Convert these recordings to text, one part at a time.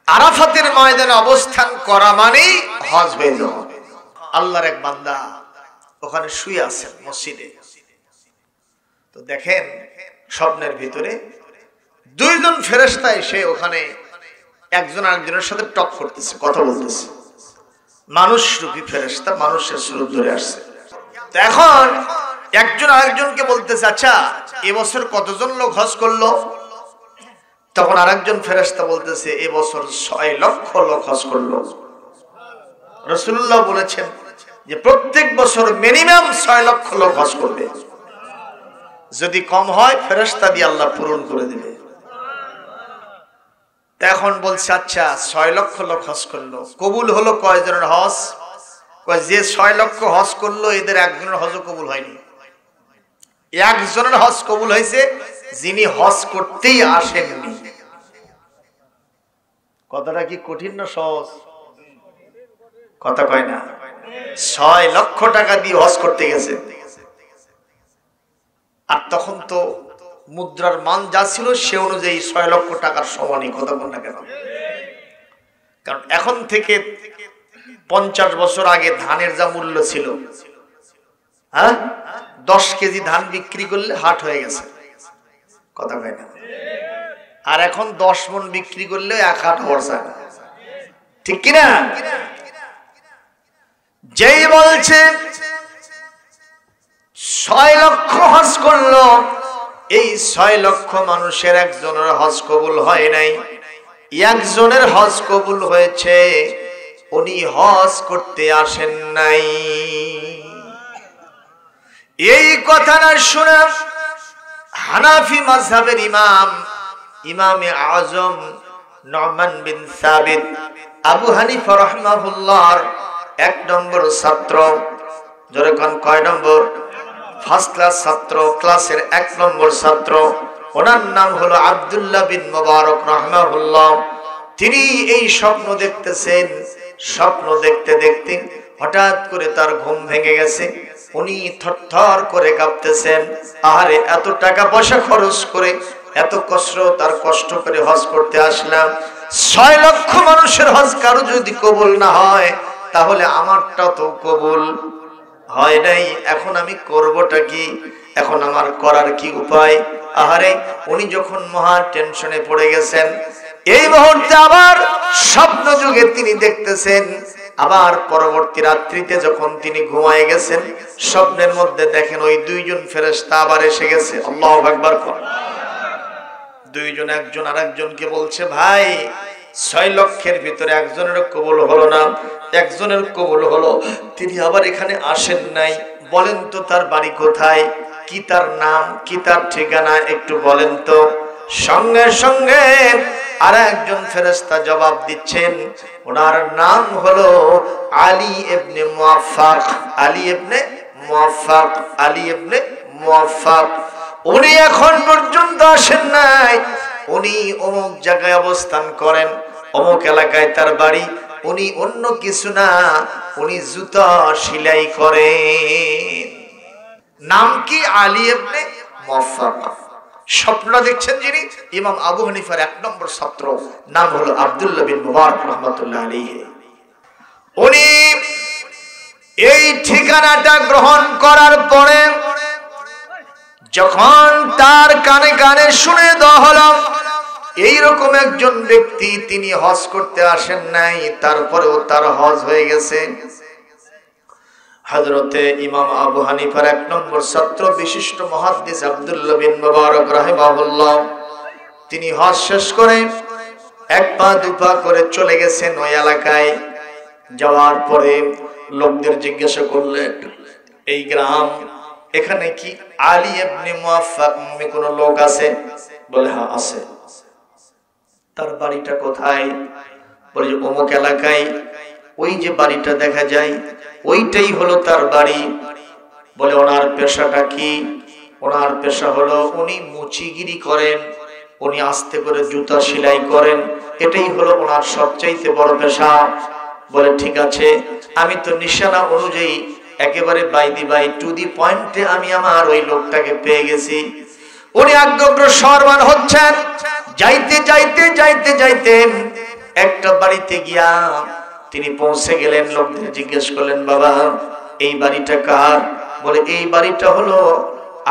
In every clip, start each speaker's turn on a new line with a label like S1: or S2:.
S1: আরাফাতের ময়দানে অবস্থান করা মানেই হজ হয়ে যাওয়া। আল্লাহর এক বান্দা ওখানে শুয়ে আছেন মসজিদে, তো দেখেন স্বপ্নের ভিতরে দুইজন ফেরেশতা এসে ওখানে একজন আরেকজনের সাথে টক করতেছে, কথা বলতেছে। মানুষ রূপী ফেরেশতা মানুষের স্বরূপ ধরে আসছে। তো এখন একজন আরেকজনকে বলতেছে, আচ্ছা এবছর কতজন লোক হজ করলো? তখন আরেকজন ফেরেশতা বলতেছে, এবছর 6 লক্ষ লোক হজ করলো। রাসূলুল্লাহ বলেছেন যে প্রত্যেক বছর মিনিমাম 6 লক্ষ লোক হজ করবে, যদি কম হয় ফেরেশতা দিয়ে আল্লাহ পূরণ করে দিবে। এখন বলছে, আচ্ছা 6 লক্ষ লোক হজ করলো, কবুল হলো কয়জনের হজ? যে 6 লক্ষ হজ করলো এদের একজনের হজও কবুল হয়নি। একজনের হজ কবুল হয়েছে যিনি হজ করতেই আসেননি। কথাটা কি কঠিন না সহজ? কথা কয় না। 6 লক্ষ টাকা দিয়ে হজ করতে গেছে, আর তখন তো মুদ্রার মান যা ছিল সে অনুযায়ী 6 লক্ষ টাকার সমানই। কথা বল না কেন? কারণ এখন থেকে 50 বছর আগে ধানের যা মূল্য ছিল, হ্যাঁ, 10 কেজি ধান বিক্রি করলে হাট হয়ে গেছে। কথা কয় না। আর এখন 10 মণ বিক্রি করলে 1 হাট বর্ষা, ঠিক কিনা? যেই বলছে 6 লক্ষ হজ করলো, এই 6 লক্ষ মানুষের একজনের হজ কবুল হয় নাই, একজনের হজ কবুল হয়েছে, উনি হজ করতে আসেন নাই। এই কথাটা শুনে হানাফি মাযহাবের ইমামে আযম নু'মান বিন সাবিত আবু হানিফা রাহিমাহুল্লাহর 1 নম্বর ছাত্র, যেরকম কয় নম্বর? ফার্স্ট ক্লাস ছাত্র, ক্লাসের 1 নম্বর ছাত্র। ওনার নাম হলো আব্দুল্লাহ বিন মুবারক রাহিমাহুল্লাহ। তিনি এই স্বপ্ন দেখতেছেন। স্বপ্ন দেখতে দেখতে হঠাৎ করে তার ঘুম ভেঙে গেছে। উনি থরথর করে কাঁপতেছেন। আহারে, এত টাকা পয়সা খরচ করে, এত কষ্ট করে হজ করতে আসলাম, 6 লক্ষ মানুষের হজ কারো যদি কবুল না হয়, তাহলে আমারটা তো কবুল হয় নাই। এখন আমি করবটা কি? এখন আমার করার কি উপায়? আহারে, উনি যখন মহা টেনশনে পড়ে গেছেন, এই মুহূর্তে আবার স্বপ্ন যুগে তিনি দেখতেছেন। আবার পরবর্তী রাত্রিতে যখন তিনি ঘুমায় গেছেন, স্বপ্নের মধ্যে দেখেন ওই 2 জন ফেরেশতা আবার এসে গেছে। আল্লাহু আকবার। দুইজন একজন আরেকজনকে বলছে, ভাই 6 লক্ষের ভিতরে একজনের কবুল হলো না, একজনের কবুল হলো, তিনি আবার এখানে আসেন নাই। বলেন তো তার বাড়ি কোথায়, কি তার নাম, কি তার ঠিকানা একটু বলেন তো। সঙ্গে সঙ্গে আর একজন ফেরেশতা জবাব দিচ্ছেন, ওনার নাম হলো আলী ইবনে মুওয়াফফাক। আলী ইবনে মুওয়াফফাক, আলী ইবনে মুওয়াফফাক। উনি এখন পর্যন্ত আসেন নাই। উনি অমুক জায়গায় অবস্থান করেন, অমুক এলাকায় তার বাড়ি। উনি অন্য কিছু না, উনি জুতা সেলাই করেন। নাম কি? আলী ইবনে মুওয়াফফাক। স্বপ্ন দেখছেন যিনি, ইমাম আবু হানিফার 1 নম্বর ছাত্র, নাম হলো আব্দুল্লাহ বিন মুবারক রাহমাতুল্লাহ আলাইহি। উনি এই ঠিকানাটা গ্রহণ করার পরে যখন তার কানে কানে শুনে দেওয়া হলো এইরকম একজন ব্যক্তি, তিনি হজ করতে আসেন নাই, তারপরেও তার হজ হয়ে গেছে। হযরতে ইমাম আবু হানিফার 1 নম্বর ছাত্র বিশিষ্ট মুহাদ্দিস আব্দুল্লাহ বিন মুবারক রাহিমাহুল্লাহ, তিনি হজ শেষ করে 1 পা 2 পা করে চলে গেছেন ওই এলাকায়। যাওয়ার পরে লোকদের জিজ্ঞাসা করলেন, এই গ্রাম, এখানে কি আলী ইবনে মুওয়াফফাক নামে কোনো লোক আছে? বলে, হ্যাঁ আছে। তার বাড়িটা কোথায়? বলে, অমুক এলাকায়, ওই যে বাড়িটা দেখা যায় ওইটাই হলো তার বাড়ি। বলে, ওনার পেশাটা কি? ওনার পেশা হলো উনি মুচিগিরি করেন, উনি আস্তে করে জুতা সেলাই করেন, এটাই হলো ওনার সবচাইতে বড় পেশা। বলে, ঠিক আছে, আমি তো নিশানা অনুযায়ী একেবারে by the by to the পয়েন্টে আমি আমার ওই লোকটাকে পেয়ে গেছি। উনি অগ্রসর হচ্ছেন। যাইতে যাইতে যাইতে যাইতে একটা বাড়িতে গিয়া তিনি পৌঁছে গেলেন। লোকদের জিজ্ঞেস করলেন, বাবা এই বাড়িটা কার? বলে এই বাড়িটা হলো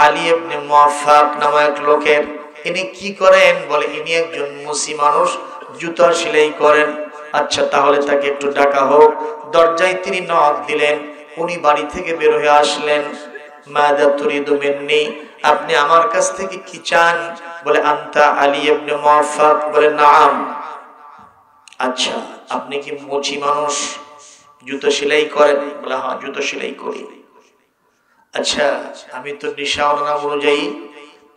S1: আলী ইবনে মুআফফাক নামক এক লোকের। ইনি কি করেন? বলে ইনি একজন মুসি মানুষ, জুতা সেলাই করেন। আচ্ছা তাহলে তাকে একটু ডাকা হোক। দরজায় তিনি নক দিলেন, উনি বাড়ি থেকে বের হয়ে আসলেন। মাযা তুরিদু মিন্নি, আপনি আমার কাছ থেকে কি চান? বলে আনতা আলী ইবনে মুআফফাক। বলে নাম। আচ্ছা আপনি কি মুচি মানুষ, জুতো সেলাই করেন? বলে হ্যাঁ জুতো সেলাই করি। আচ্ছা আমি তো নিশানা অনুযায়ী,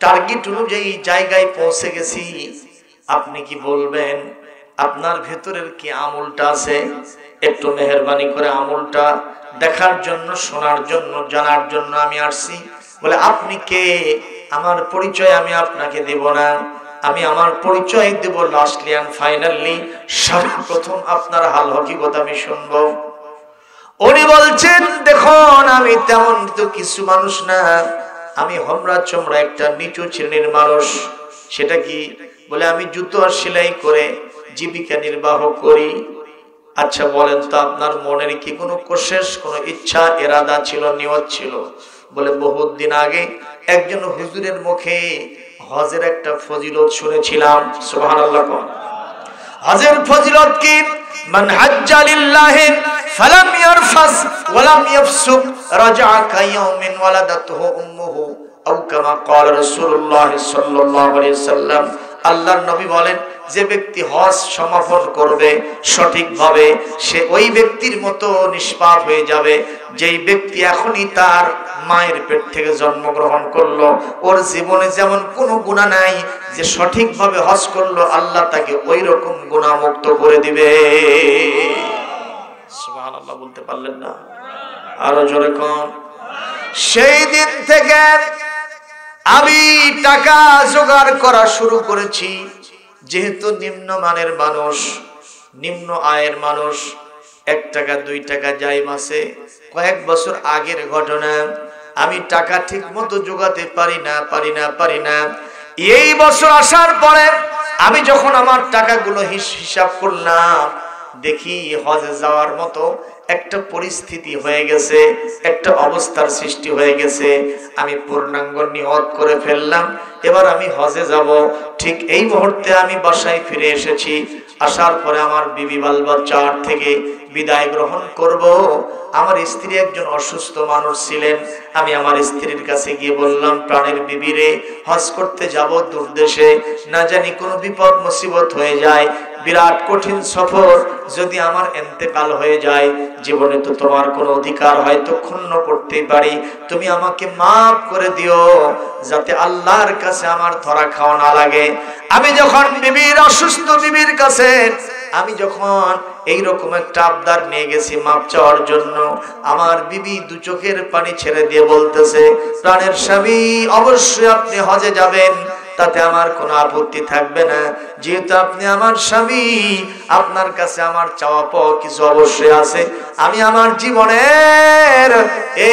S1: টার্গেট অনুযায়ী জায়গায় পৌঁছে গেছি, আপনি কি বলবেন আপনার ভেতরের কি আমলটা আছে? একটু মেহেরবানি করে আমলটা দেখার জন্য, শোনার জন্য, জানার জন্য আমি আসছি। বলে আপনি কে? আমার পরিচয় আমি আপনাকে দেব না, আমি আমার পরিচয় দেব লাস্টলি এন্ড ফাইনালি। সর্বপ্রথম আপনার হাল হকিকত আমি শুনবো। উনি বলছেন, দেখুন আমি তেমন তো কিছু মানুষ না, আমি হমরা চমড়া একটা নিচু শ্রেণীর মানুষ। সেটা কি? বলে আমি জুতো সেলাই করে জীবিকা নির্বাহ করি। আচ্ছা বলেন তো আপনার মনের কি কোনো কোশেষ, কোনো ইচ্ছা, এরাদা ছিল, নিয়ত ছিল? বলে বহুত দিন আগে একজন হুজুরের মুখে হজের একটা ফজিলত শুনেছিলাম। সুবহানাল্লাহ। হজের ফজিলত কি? মান হাজ্জা লিল্লাহি ফালাম ইয়ারফাস ওয়ালাম ইয়াফসুক রাজা কায়াউমিন ওয়ালাদাতুহু উম্মুহু আও কামা ক্বালা রাসূলুল্লাহ সাল্লাল্লাহু আলাইহি সাল্লাম। আল্লাহর নবী বলেন, যে ব্যক্তি হজ সমাপন করবে সঠিকভাবে, সে ওই ব্যক্তির মতো নিষ্পাপ হয়ে যাবে যেই ব্যক্তি এখনই তার মায়ের পেট থেকে জন্মগ্রহণ করলো। ওর জীবনে যেমন কোনো গুনাহ নাই, যে সঠিকভাবে হজ করলো আল্লাহ তাকে ওই রকম গুনাহমুক্ত করে দিবে। সুবহানাল্লাহ বলতে পারলেন না? আরো জোরে কোন। সেই দিন থেকে আমি টাকা জোগাড় করা শুরু করেছি। যেহেতু নিম্নমানের মানুষ, নিম্ন আয়ের মানুষ, 1 টাকা 2 টাকা যাই মাসে, কয়েক বছর আগের ঘটনা, আমি টাকা ঠিক মতো জোগাতে পারি না। এই বছর আসার পরে আমি যখন আমার টাকাগুলো হিসাব করলাম, দেখি হজে যাওয়ার মতো একটা পরিস্থিতি হয়ে গেছে, একটা অবস্থার সৃষ্টি হয়ে গেছে। আমি পূর্ণাঙ্গ নিয়ত করে ফেললাম, এবার আমি হজে যাব। ঠিক এই মুহূর্তে আমি বাসায় ফিরে এসেছি। আসার পরে আমার বিবি বাল বাচ্চার থেকে বিদায় গ্রহণ করব। আমার স্ত্রী একজন অসুস্থ মানুষ ছিলেন। আমি আমার স্ত্রীর কাছে গিয়ে বললাম, প্রাণের বিবিরে, হজ করতে যাব দূর দেশে, না জানি কোনো বিপদ মুসিবত হয়ে যায়, বিরাট কঠিন সফর, যদি আমার ইন্তেকাল হয়ে যায়, জীবনে তো তোমার কোনো অধিকার হয়তো ক্ষুণ্ণ করতে পারি, তুমি আমাকে মাফ করে দিও, যাতে আল্লাহর কাছে আমার ধরা খাওয়া না লাগে। আমি যখন বিবির, অসুস্থ বিবির কাছে আমি যখন এইরকম একটা আবদার নিয়ে গেছি মাপ চাওয়ার জন্য, আমার বিবি 2 চোখের পানি ছেড়ে দিয়ে বলতেছে, প্রাণের স্বামী, অবশ্যই আপনি হজে যাবেন, তাতে আমার কোনো আপত্তি থাকবে না, যেহেতু আপনি আমার স্বামী, আপনার কাছে আমার চাওয়া পাওয়া কিছু অবশ্যই আছে। আমি আমার জীবনের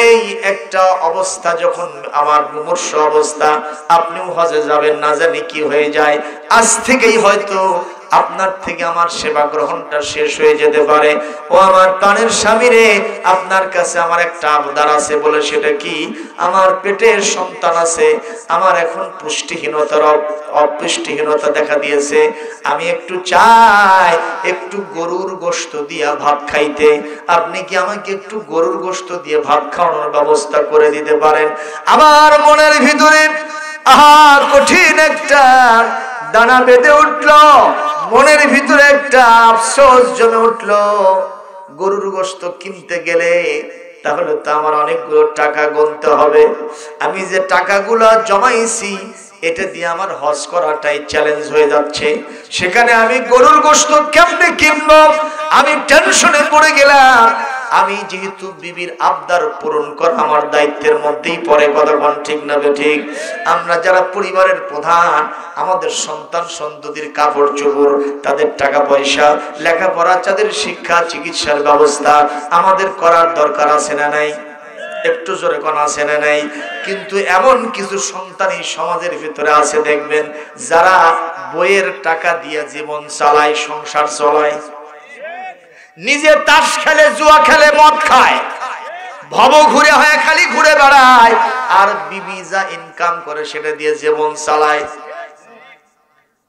S1: এই একটা অবস্থা, যখন আমার মুমূর্ষ অবস্থা, আপনিও হজে যাবেন, না জানি কি হয়ে যায়, আজ থেকেই হয়তো আপনার থেকে আমার সেবা গ্রহণটা শেষ হয়ে যেতে পারে। ও আমার প্রাণের স্বামী রে, আপনার কাছে আমার একটা আবদার আছে। বলে সেটা কি? আমার পেটের সন্তান আছে, আমার এখন অপুষ্টিহীনতা দেখা দিয়েছে, আমি একটু চাই একটু গরুর গোশত দিয়া ভাত খাইতে, আপনি কি আমাকে একটু গরুর গোশত দিয়ে ভাত খাওয়ানোর ব্যবস্থা করে দিতে পারেন? আমার মনের ভিতরে কঠিন একটা দানা বেঁধে উঠলো, মনের ভিতরে একটা আফসোস জমে উঠলো। গরুর গোশত কিনতে গেলে তাহলে তো আমার অনেকগুলো টাকা গুনতে হবে, আমি যে টাকাগুলো জমাইছি এটা দিয়ে আমার হজ করাটাই চ্যালেঞ্জ হয়ে যাচ্ছে, সেখানে আমি গরুর গোশত কেমনে কিনবো? আমি টেনশনে পড়ে গেলাম। আমি যেহেতু বিবির আবদার পূরণ করা আমার দায়িত্বের মধ্যেই পড়ে, কথা কোন ঠিক না ঠিক? আমরা যারা পরিবারের প্রধান, আমাদের সন্তান সন্ততির কাপড় চোপড়, তাদের টাকা পয়সা, লেখাপড়া, তাদের শিক্ষা, চিকিৎসার ব্যবস্থা আমাদের করার দরকার আছে না নাই? একটু জোরে কোন আছে না নাই? কিন্তু এমন কিছু সন্তান এই সমাজের ভিতরে আছে দেখবেন, যারা বইয়ের টাকা দিয়ে জীবন চালায়, সংসার চালায়, নিজে তাস খেলে, জুয়া খেলে, মদ খায়, ভব ঘুরে হয়, খালি ঘুরে বেড়ায়, আর বিবি যা ইনকাম করে সেটা দিয়ে জীবন চালায়।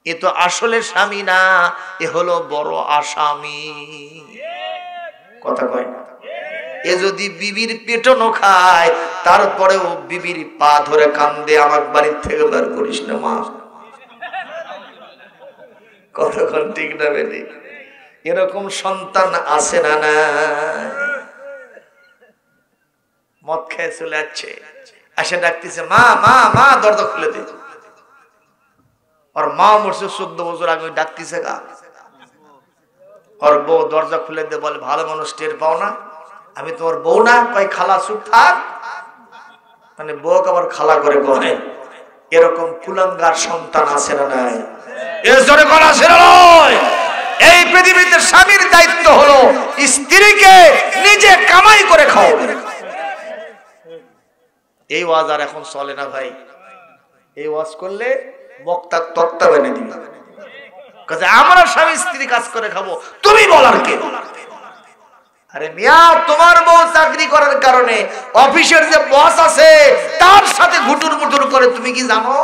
S1: এ তো আসলে স্বামী না, এ হলো বড় আসামি। কথা কয় না? এ যদি বিবির পেটনো খায়, তারপরেও বিবির পা ধরে কান্দে, আমার বাড়ির থেকে বের করিস না মা। কতক্ষণ ঠিক না বেদি? এরকম সন্তান আছে না? না, মদ খেয়ে চলে যাচ্ছে, আসে ডাকতেছে মা মা মা, দরজা খুলে দে। ওর মা মরছে 14 বছর আগে, ডাকতেছে গা। ওর বউ দরজা খুলে দে, বলে ভালো মানুষ টের পাও না, আমি তোমার বউ না? কয় খালা চুপ থাক। মানে বউকে আবার খালা করে কয়। এরকম কুলাঙ্গার সন্তান আছে না নাই? এর জোরে কোন আছে না নয়? এই পৃথিবীতে স্বামীর দায়িত্ব হলো স্ত্রীকে নিজে কামাই করে খাওয়াবে। এই ওয়াজ আর এখন চলে না ভাই। এই ওয়াজ করলে বক্তা তক্তা বেনে দিবে, আমরা স্বামী স্ত্রী কাজ করে খাবো, তুমি বলার কে? আরে মিয়া, তোমার বউ চাকরি করার কারণে অফিসের যে বস আছে তার সাথে ঘুটুর মুটুর করে, তুমি কি জানো?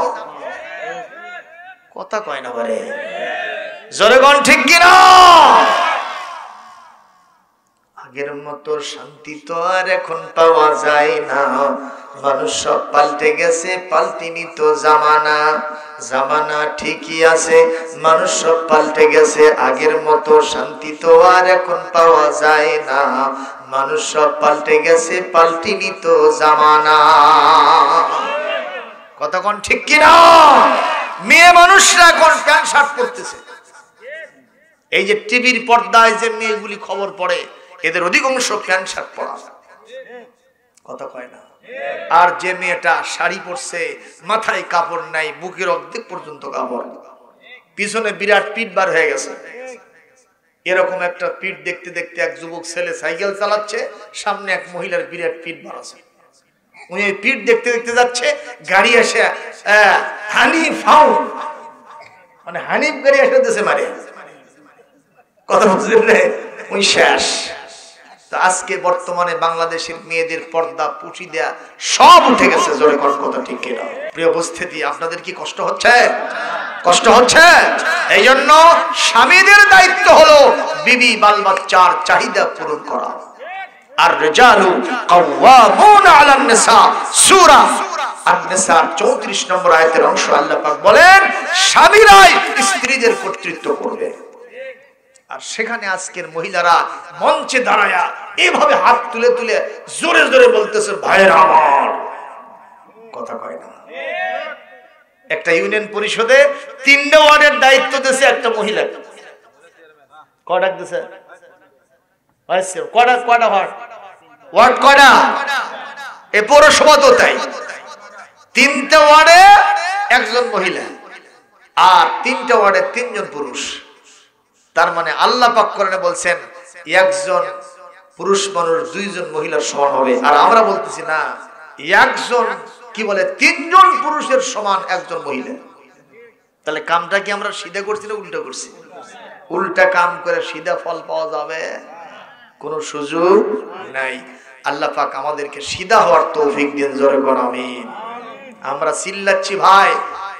S1: কথা কয় না বলে, জোরে কোন ঠিক কিনা? আগের মতো শান্তি তো আর এখন পাওয়া যায় না, মানুষ সব পাল্টে গেছে, পাল্টিনি তো জামানা। জামানা ঠিকই আছে, মানুষ সব পাল্টে গেছে, আগের মতো শান্তি তো আর এখন পাওয়া যায় না, মানুষ সব পাল্টে গেছে, পাল্টিনি তো জামানা। কতক্ষণ ঠিক কিনা? মেয়ে মানুষরা এখন প্যান্ট শার্ট পরতেছে। এই যে টিভির পর্দায় যে মেয়েগুলি খবর পড়ে, এদের অধিকাংশ প্যান্ট শার্ট পরা। কথা কয় না? আর যে মেয়েটা শাড়ি পরছে, মাথায় কাপড় নাই, বুকের অর্ধেক পর্যন্ত কাপড়, পিছনে বিরাট পিঠ বার হয়ে গেছে। এরকম একটা পিঠ দেখতে দেখতে এক যুবক ছেলে সাইকেল চালাচ্ছে, সামনে এক মহিলার বিরাট পিঠ বার আছে। উনি এই পিঠ দেখতে দেখতে যাচ্ছে, গাড়ি এসে হানিফ ফাউন্ড, মানে হানিফ গাড়ি এসে দেশে মারে। কথা বুঝলেন? ওই শেষ। তো আজকে বর্তমানে বাংলাদেশের মেয়েদের পর্দা, পুঁচি দেয়া সব উঠে গেছে। জোরে কোন কথা ঠিক কিনা? প্রিয় উপস্থিতি, আপনাদের কি কষ্ট হচ্ছে? কষ্ট হচ্ছে? এই জন্য স্বামীদের দায়িত্ব হলো বিবি বাল বাচ্চার চাহিদা পূরণ করা। আর রিজালু কাওয়ামুন আলান নিসা, সূরা আন-নিসার 34 নম্বর আয়াতের অংশ আল্লাহ পাক বলেন, স্বামীরাই স্ত্রীদের কর্তৃত্ব করবে। আর সেখানে আজকের মহিলারা মঞ্চে দাঁড়ায়া এভাবে হাত তুলে তুলে জোরে জোরে বলতেছে, ভাইরা আমার। কথা কয় না? একটা ইউনিয়ন পরিষদে 3টা ওয়ার্ডের দায়িত্ব দিয়েছে একটা মহিলা। কয়টা দিয়েছে? কয়টা ওয়ার্ড কয়টা? এ পৌরসভা তো তাই, 3টা ওয়ার্ডে একজন মহিলা, আর 3টা ওয়ার্ডে 3 জন পুরুষ। তার মানে আল্লাহ পাক কোরআনে বলছেন একজন পুরুষ মানুষ 2 জন মহিলার সমান হবে। আর আমরা বলতেছি না, একজন কি বলে 3 জন পুরুষের সমান একজন মহিলা। তাহলে কামটা কি আমরা সিধা করছি না উল্টা করছি? উল্টা কাম করে সিধা ফল পাওয়া যাবে কোনো সুযোগ নাই। আল্লাহ পাক আমাদেরকে সিধা হওয়ার তৌফিক দিন। জোরে বল আমিন। আমরা চিল্লাচ্ছি ভাই,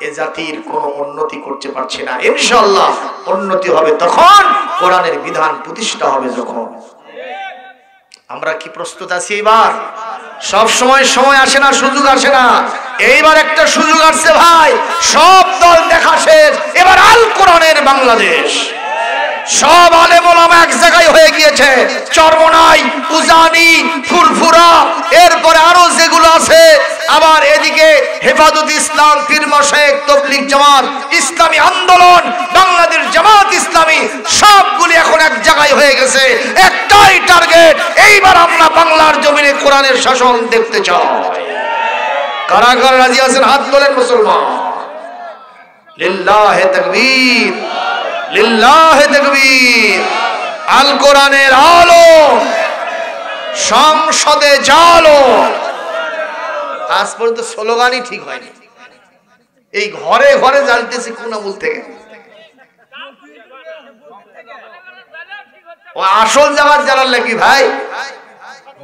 S1: এ জাতির কোনো উন্নতি করতে পারছে না। ইনশাআল্লাহ উন্নতি হবে তখন, কোরআনের বিধান প্রতিষ্ঠা হবে যখন। আমরা কি প্রস্তুত আছি? এবার সব সময় আসে না, সুযোগ আসে না। এইবার একটা সুযোগ আসছে ভাই, সব দল দেখা শেষ, এবার আল কোরআনের বাংলাদেশ। সব আলেম ওলামা এক জায়গায় হয়ে গিয়েছে, চরমনাই, উজানি, ফুরফুরা, এরপরে আরো যেগুলো আছে, আবার এদিকে হেফাজত ইসলাম, পীর মাশায়েখ, তাবলীগ জামাত, ইসলামী আন্দোলন, বাংলাদেশ জামাত ইসলামী, সবগুলি এখন এক জায়গায় হয়ে গেছে। একটাই টার্গেট, এইবার আমরা বাংলার জমিনে কোরআনের শাসন দেখতে চাই। কারা কারা রাজি আছেন হাত তোলেন মুসলমান। লিল্লাহে তাকবীর, লিল্লাহে তাকবীর। আল কোরআনের আলো সংসদে জ্বালো। আজ পর্যন্ত স্লোগানই ঠিক হয়নি, এই ঘরে ঘরে জ্বালতেছি কোন আমল থেকে। ও আসল জামাত জ্বালার নাকি ভাই?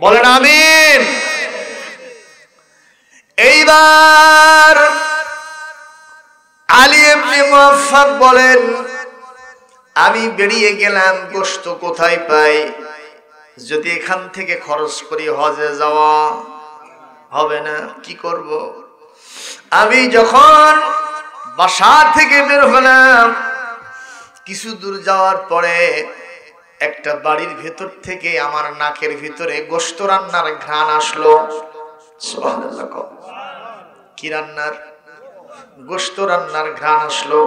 S1: বলেন আমিন। এইবার আলী ইবনে মুআফফাক বলেন, আমি বেরিয়ে গেলাম, গোশত কোথায় পাই? যদি এখান থেকে খরচ করি হজে যাওয়া হবে না, কি করব? আমি যখন বাসা থেকে বের হলাম, কিছু দূর যাওয়ার পরে একটা বাড়ির ভেতর থেকে আমার নাকের ভিতরে গোশত রান্নার ঘ্রাণ আসলো। সুবহানাল্লাহ। কি রান্নার? গোশত রান্নার ঘ্রাণ আসলো।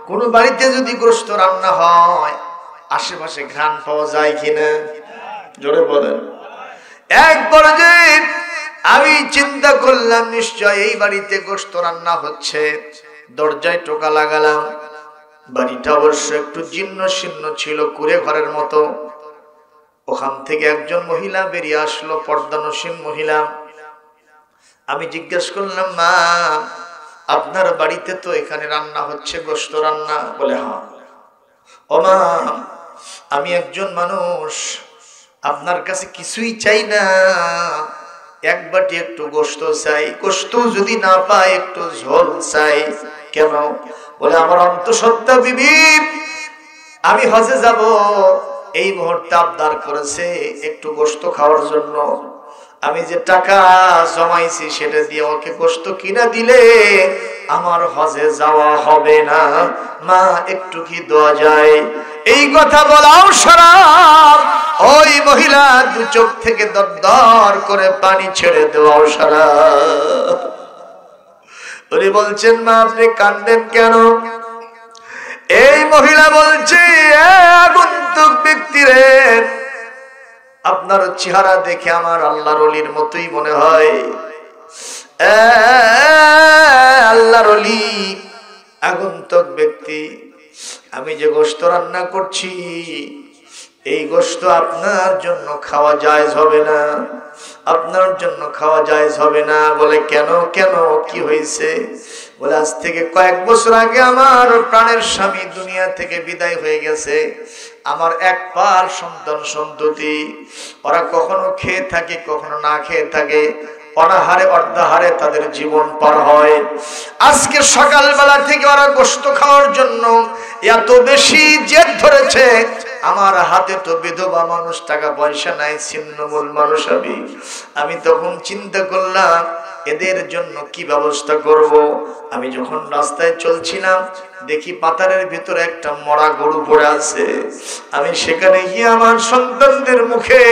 S1: কোন বাড়িতে যদি গোশত রান্না হয় আশেপাশে ঘ্রাণ পাওয়া যায় কিনা? জোরে বলেন। একবার যে আমি চিন্তা করলাম নিশ্চয় এই বাড়িতে গোশত রান্না হচ্ছে, দরজায় টোকা লাগালাম। বাড়িটা অবশ্য একটু জীর্ণ শীর্ণ ছিল, কুঁড়ে ঘরের মতো। ওখান থেকে একজন মহিলা বেরিয়ে আসলো, পর্দানসীন মহিলা। আমি জিজ্ঞেস করলাম, মা আপনার বাড়িতে তো এখানে রান্না হচ্ছে, গোশত রান্না? বলে হ্যাঁ। ও মা, আমি একজন মানুষ, আপনার কাছে কিছুই চাই না, এক বাটি একটু গোশত চাই, গোশত যদি না পাই একটু ঝোল চাই। কেন? বলে আমার অন্তঃসত্ত্বা বিবি আমি হজে যাব, এই মুহূর্তে আবদার করেছে একটু গোশত খাওয়ার জন্য। আমি যে টাকা জমাইছি সেটা দিয়ে ওকে গোশত কিনা দিলে আমার হজে যাওয়া হবে না, মা একটু কি দেওয়া যায়? এই কথা বলাও শরাব। ওই মহিলা দু চোখ থেকে দরদর করে পানি ছেড়ে দেওয়াও শরাব। উনি বলছেন, মা আপনি কাঁদেন কেন? এই মহিলা বলছে, আগন্তুক ব্যক্তি রে, আপনার চেহারা দেখে আমার আল্লাহর ওলির মতোই মনে হয়। আল্লাহর ওলি, আগন্তুক ব্যক্তি, আমি যে গোশত রান্না করছি এই গোশত আপনার জন্য খাওয়া জায়েজ হবে না, আপনার জন্য খাওয়া জায়েজ হবে না। বলে কেন? কেন কি হয়েছে? বলে আজ থেকে কয়েক বছর আগে আমার প্রাণের স্বামী দুনিয়া থেকে বিদায় হয়ে গেছে। আমার এক পাল সন্তান সন্ততি, ওরা কখনো খেয়ে থাকে কখনো না খেয়ে থাকে, অনাহারে অর্ধাহারে তাদের জীবন পার হয়। আজকে সকালবেলা থেকে ওরা গোশত খাওয়ার জন্য এত বেশি জেদ ধরেছে। আমার হাতে তো বিধবা মানুষ, টাকা পয়সা নাই, ছিন্নমূল মানুষ আমি তখন চিন্তা করলাম এদের জন্য কি ব্যবস্থা করব। আমি যখন রাস্তায় চলছিলাম দেখি পাতারের ভিতরে একটা মরা গরু পড়ে আছে। আমি সেখানে গিয়ে আমার সন্তানদের মুখে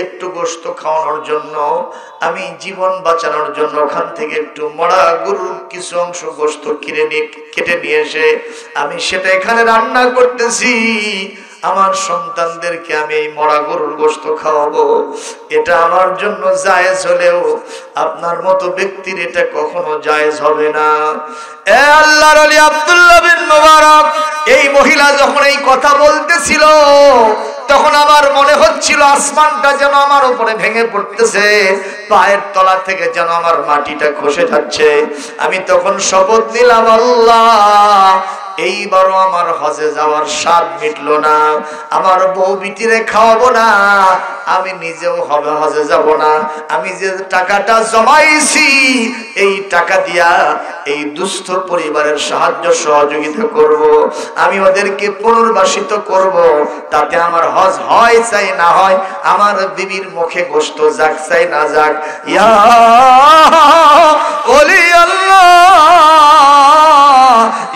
S1: একটু গোশত খাওয়ানোর জন্য, আমি জীবন বাঁচানোর জন্য ওখান থেকে একটু মরা গরুর কিছু অংশ গোশত কেটে নিয়ে এসে আমি সেটা এখানে রান্না করতেছি। আমার সন্তানদেরকে আমি এই মরা গরুর গোশত খাওয়াবো। এটা আমার জন্য জায়েজ হলেও আপনার মতো ব্যক্তির এটা কখনো জায়েজ হবে না। এ আল্লাহর ওলি আব্দুল্লাহ বিন মুবারক, এই মহিলা যখন এই কথা বলতেছিল তখন আমার মনে হচ্ছিল আসমানটা যেন আমার উপরে ভেঙে পড়তেছে, পায়ের তলা থেকে যেন আমার মাটিটা খসে যাচ্ছে। আমি তখন শপথ নিলাম, আল্লাহ এইবারও আমার হজে যাওয়ার স্বাদ মিটলো না, আমার বউ বিটিরে খাওয়াবো না, আমি নিজেও হবে হজে যাব না। আমি যে টাকাটা জমাইছি এই টাকা দিয়া এই দুস্থ পরিবারের সাহায্য সহযোগিতা করব, আমি ওদেরকে পুনর্বাসিত করব। তাতে আমার হজ হয় চাই না হয়, আমার বিবির মুখে গোশত যাক চাই না যাক। ইয়া ওলি আল্লাহ,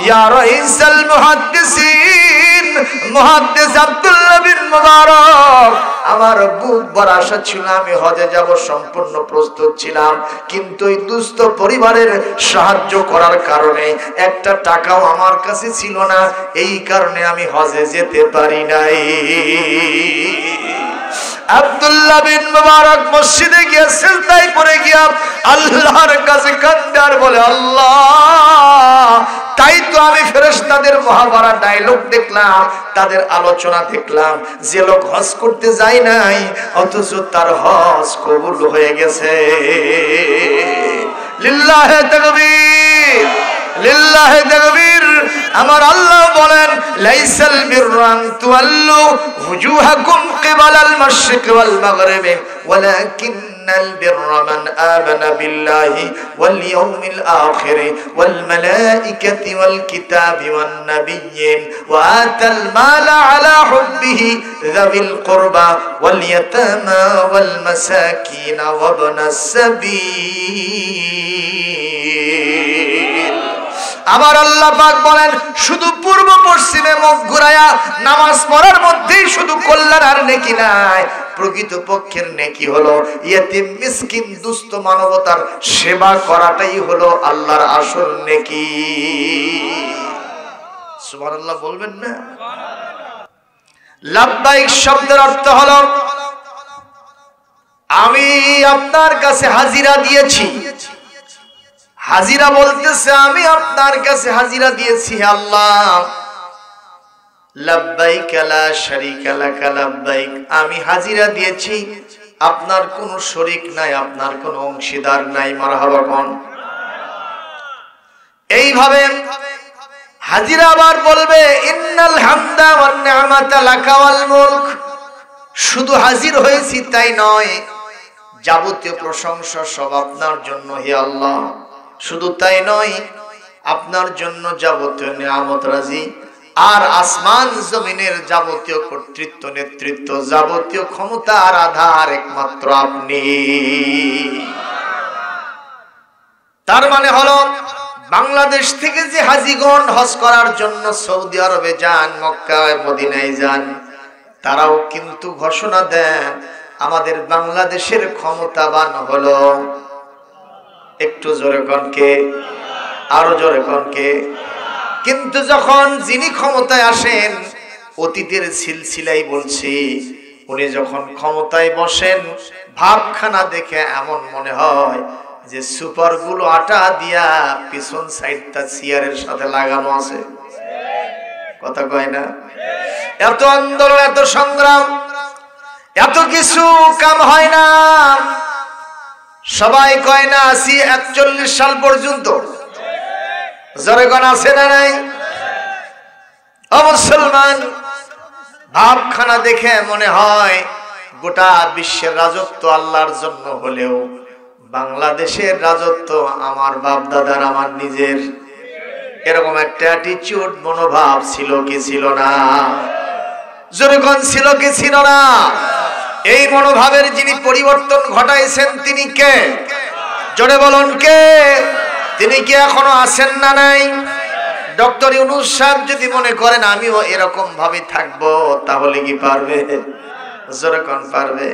S1: ইয়া রাইসুল মুহাদ্দিসিন, মুহাদ্দিস আব্দুল্লাহ বিন মুবারক, আমার বুক ভরা আশা ছিল আমি হজে যাব, সম্পূর্ণ প্রস্তুত ছিলাম, কিন্তু এই দুস্থ পরিবারের সাহায্য করার কারণে একটা টাকাও আমার কাছে ছিল না, এই কারণে আমি হজে যেতে পারি নাই। আব্দুল্লাহ বিন মুবারক মসজিদে গিয়ে সিজদায় পড়ে গিয়া আল্লাহর কাছে কান্দার বলে, আল্লাহ তাই তো আমি ফেরেশতাদের মহাভারত ডায়লগ দেখলাম, তাদের আলোচনা দেখলাম, যে লোক হজ করতে যায় নাই অথচ তার হজ কবুল হয়ে গেছে। লিল্লাহে তাকবীর, লিল্লাহে তাকবীর। আমার আল্লাহ বলেন, লাইসাল বিররান তুআল্লু ওয়ুজুহাকুম কিবালাল মাশরিক ওয়াল মাগরিব ওয়ালাকিন্নাল বিররা মান আমানা বিল্লাহি ওয়াল ইয়াউমিল আখির ওয়াল মালাইকাতি ওয়াল কিতাবি ওয়ান নাবিয়্যিন ওয়া আতাল মালা আলা হুব্বিহি যাবিল কুরবা ওয়াল ইয়াতামা ওয়াল মাসাকিন ওয়া ইবনাস সাবিল। আমার আল্লাহ পাক বলেন, শুধু পূর্ব পশ্চিমে মুখ ঘুরায়া নামাজ পড়ার মধ্যেই শুধু কল্যাণ আর নেকি নাই, প্রকৃত পক্ষের নেকি হলো ইয়েতিম মিসকিন দুস্থ মানবতার সেবা করাটাই হলো আল্লাহর আসল নেকি। সুবহানাল্লাহ বলবেন না? লাব্বাইক শব্দের অর্থ হলো আমি আপনার কাছে হাজিরা দিয়েছি। হাজিরা বলতেছে আমি আপনার কাছে হাজিরা দিয়েছি আল্লাহ। লাব্বাইক লা শারীকা লাক লাব্বাইক, আমি হাজিরা দিয়েছি, আপনার কোনো শরীক নাই, আপনার কোনো অংশীদার নাই। মারহাবা কোন। এইভাবে হাজিরা আবার বলবে ইন্নাল হামদা ওয়ান নি'মাতা লাকা ওয়াল মুলক, শুধু হাজির হয়েছি তাই নয়, যাবতীয় প্রশংসা সব আপনার জন্য হে আল্লাহ। শুধু তাই নয়, আপনার জন্য যাবতীয় নিয়ামত রাজি, আর আসমান জমিনের যাবতীয় কর্তৃত্ব নেতৃত্ব যাবতীয় ক্ষমতা আর আধার একমাত্র আপনি। তার মানে হলো বাংলাদেশ থেকে যে হাজিগণ হজ করার জন্য সৌদি আরবে যান, মক্কায় মদিনায় যান, তারাও কিন্তু ঘোষণা দেন আমাদের বাংলাদেশের ক্ষমতাবান হলো, একটু জোরে কনকে, আরো জোরে কনকে। কিন্তু যখন যিনি ক্ষমতায় আসেন, অতীতের সিলসিলাই বলছি, উনি যখন ক্ষমতায় বসেন ভাবখানা দেখে এমন মনে হয় যে সুপারগুলো আটা দিয়া পিছন সাইডটা চেয়ারের সাথে লাগানো আছে। কথা কয় না? এত আন্দোলন, এত সংগ্রাম, এত কিছু কাম হয় না। সবাই কয় না 80-41 সাল পর্যন্ত, জনগণ আছে না নাই? ও মুসলমান, ভাবখানা দেখে মনে হয় গোটা বিশ্বের রাজত্ব আল্লাহর জন্য হলেও বাংলাদেশের রাজত্ব আমার বাপ দাদার, আমার নিজের। এরকম একটা অ্যাটিটিউড, মনোভাব ছিল কি ছিল না? জনগণ ছিল কি ছিল না? এই মনোভাবের যিনি পরিবর্তন ঘটাইছেন তিনি কে? জোরে বলুন কে? তিনি কি এখনো আছেন না নাই? ডক্টর ইউনূস সাহেব যদি মনে করেন আমিও এরকম ভাবে থাকবো, তাহলে কি পারবে? জোরে কোন পারবে?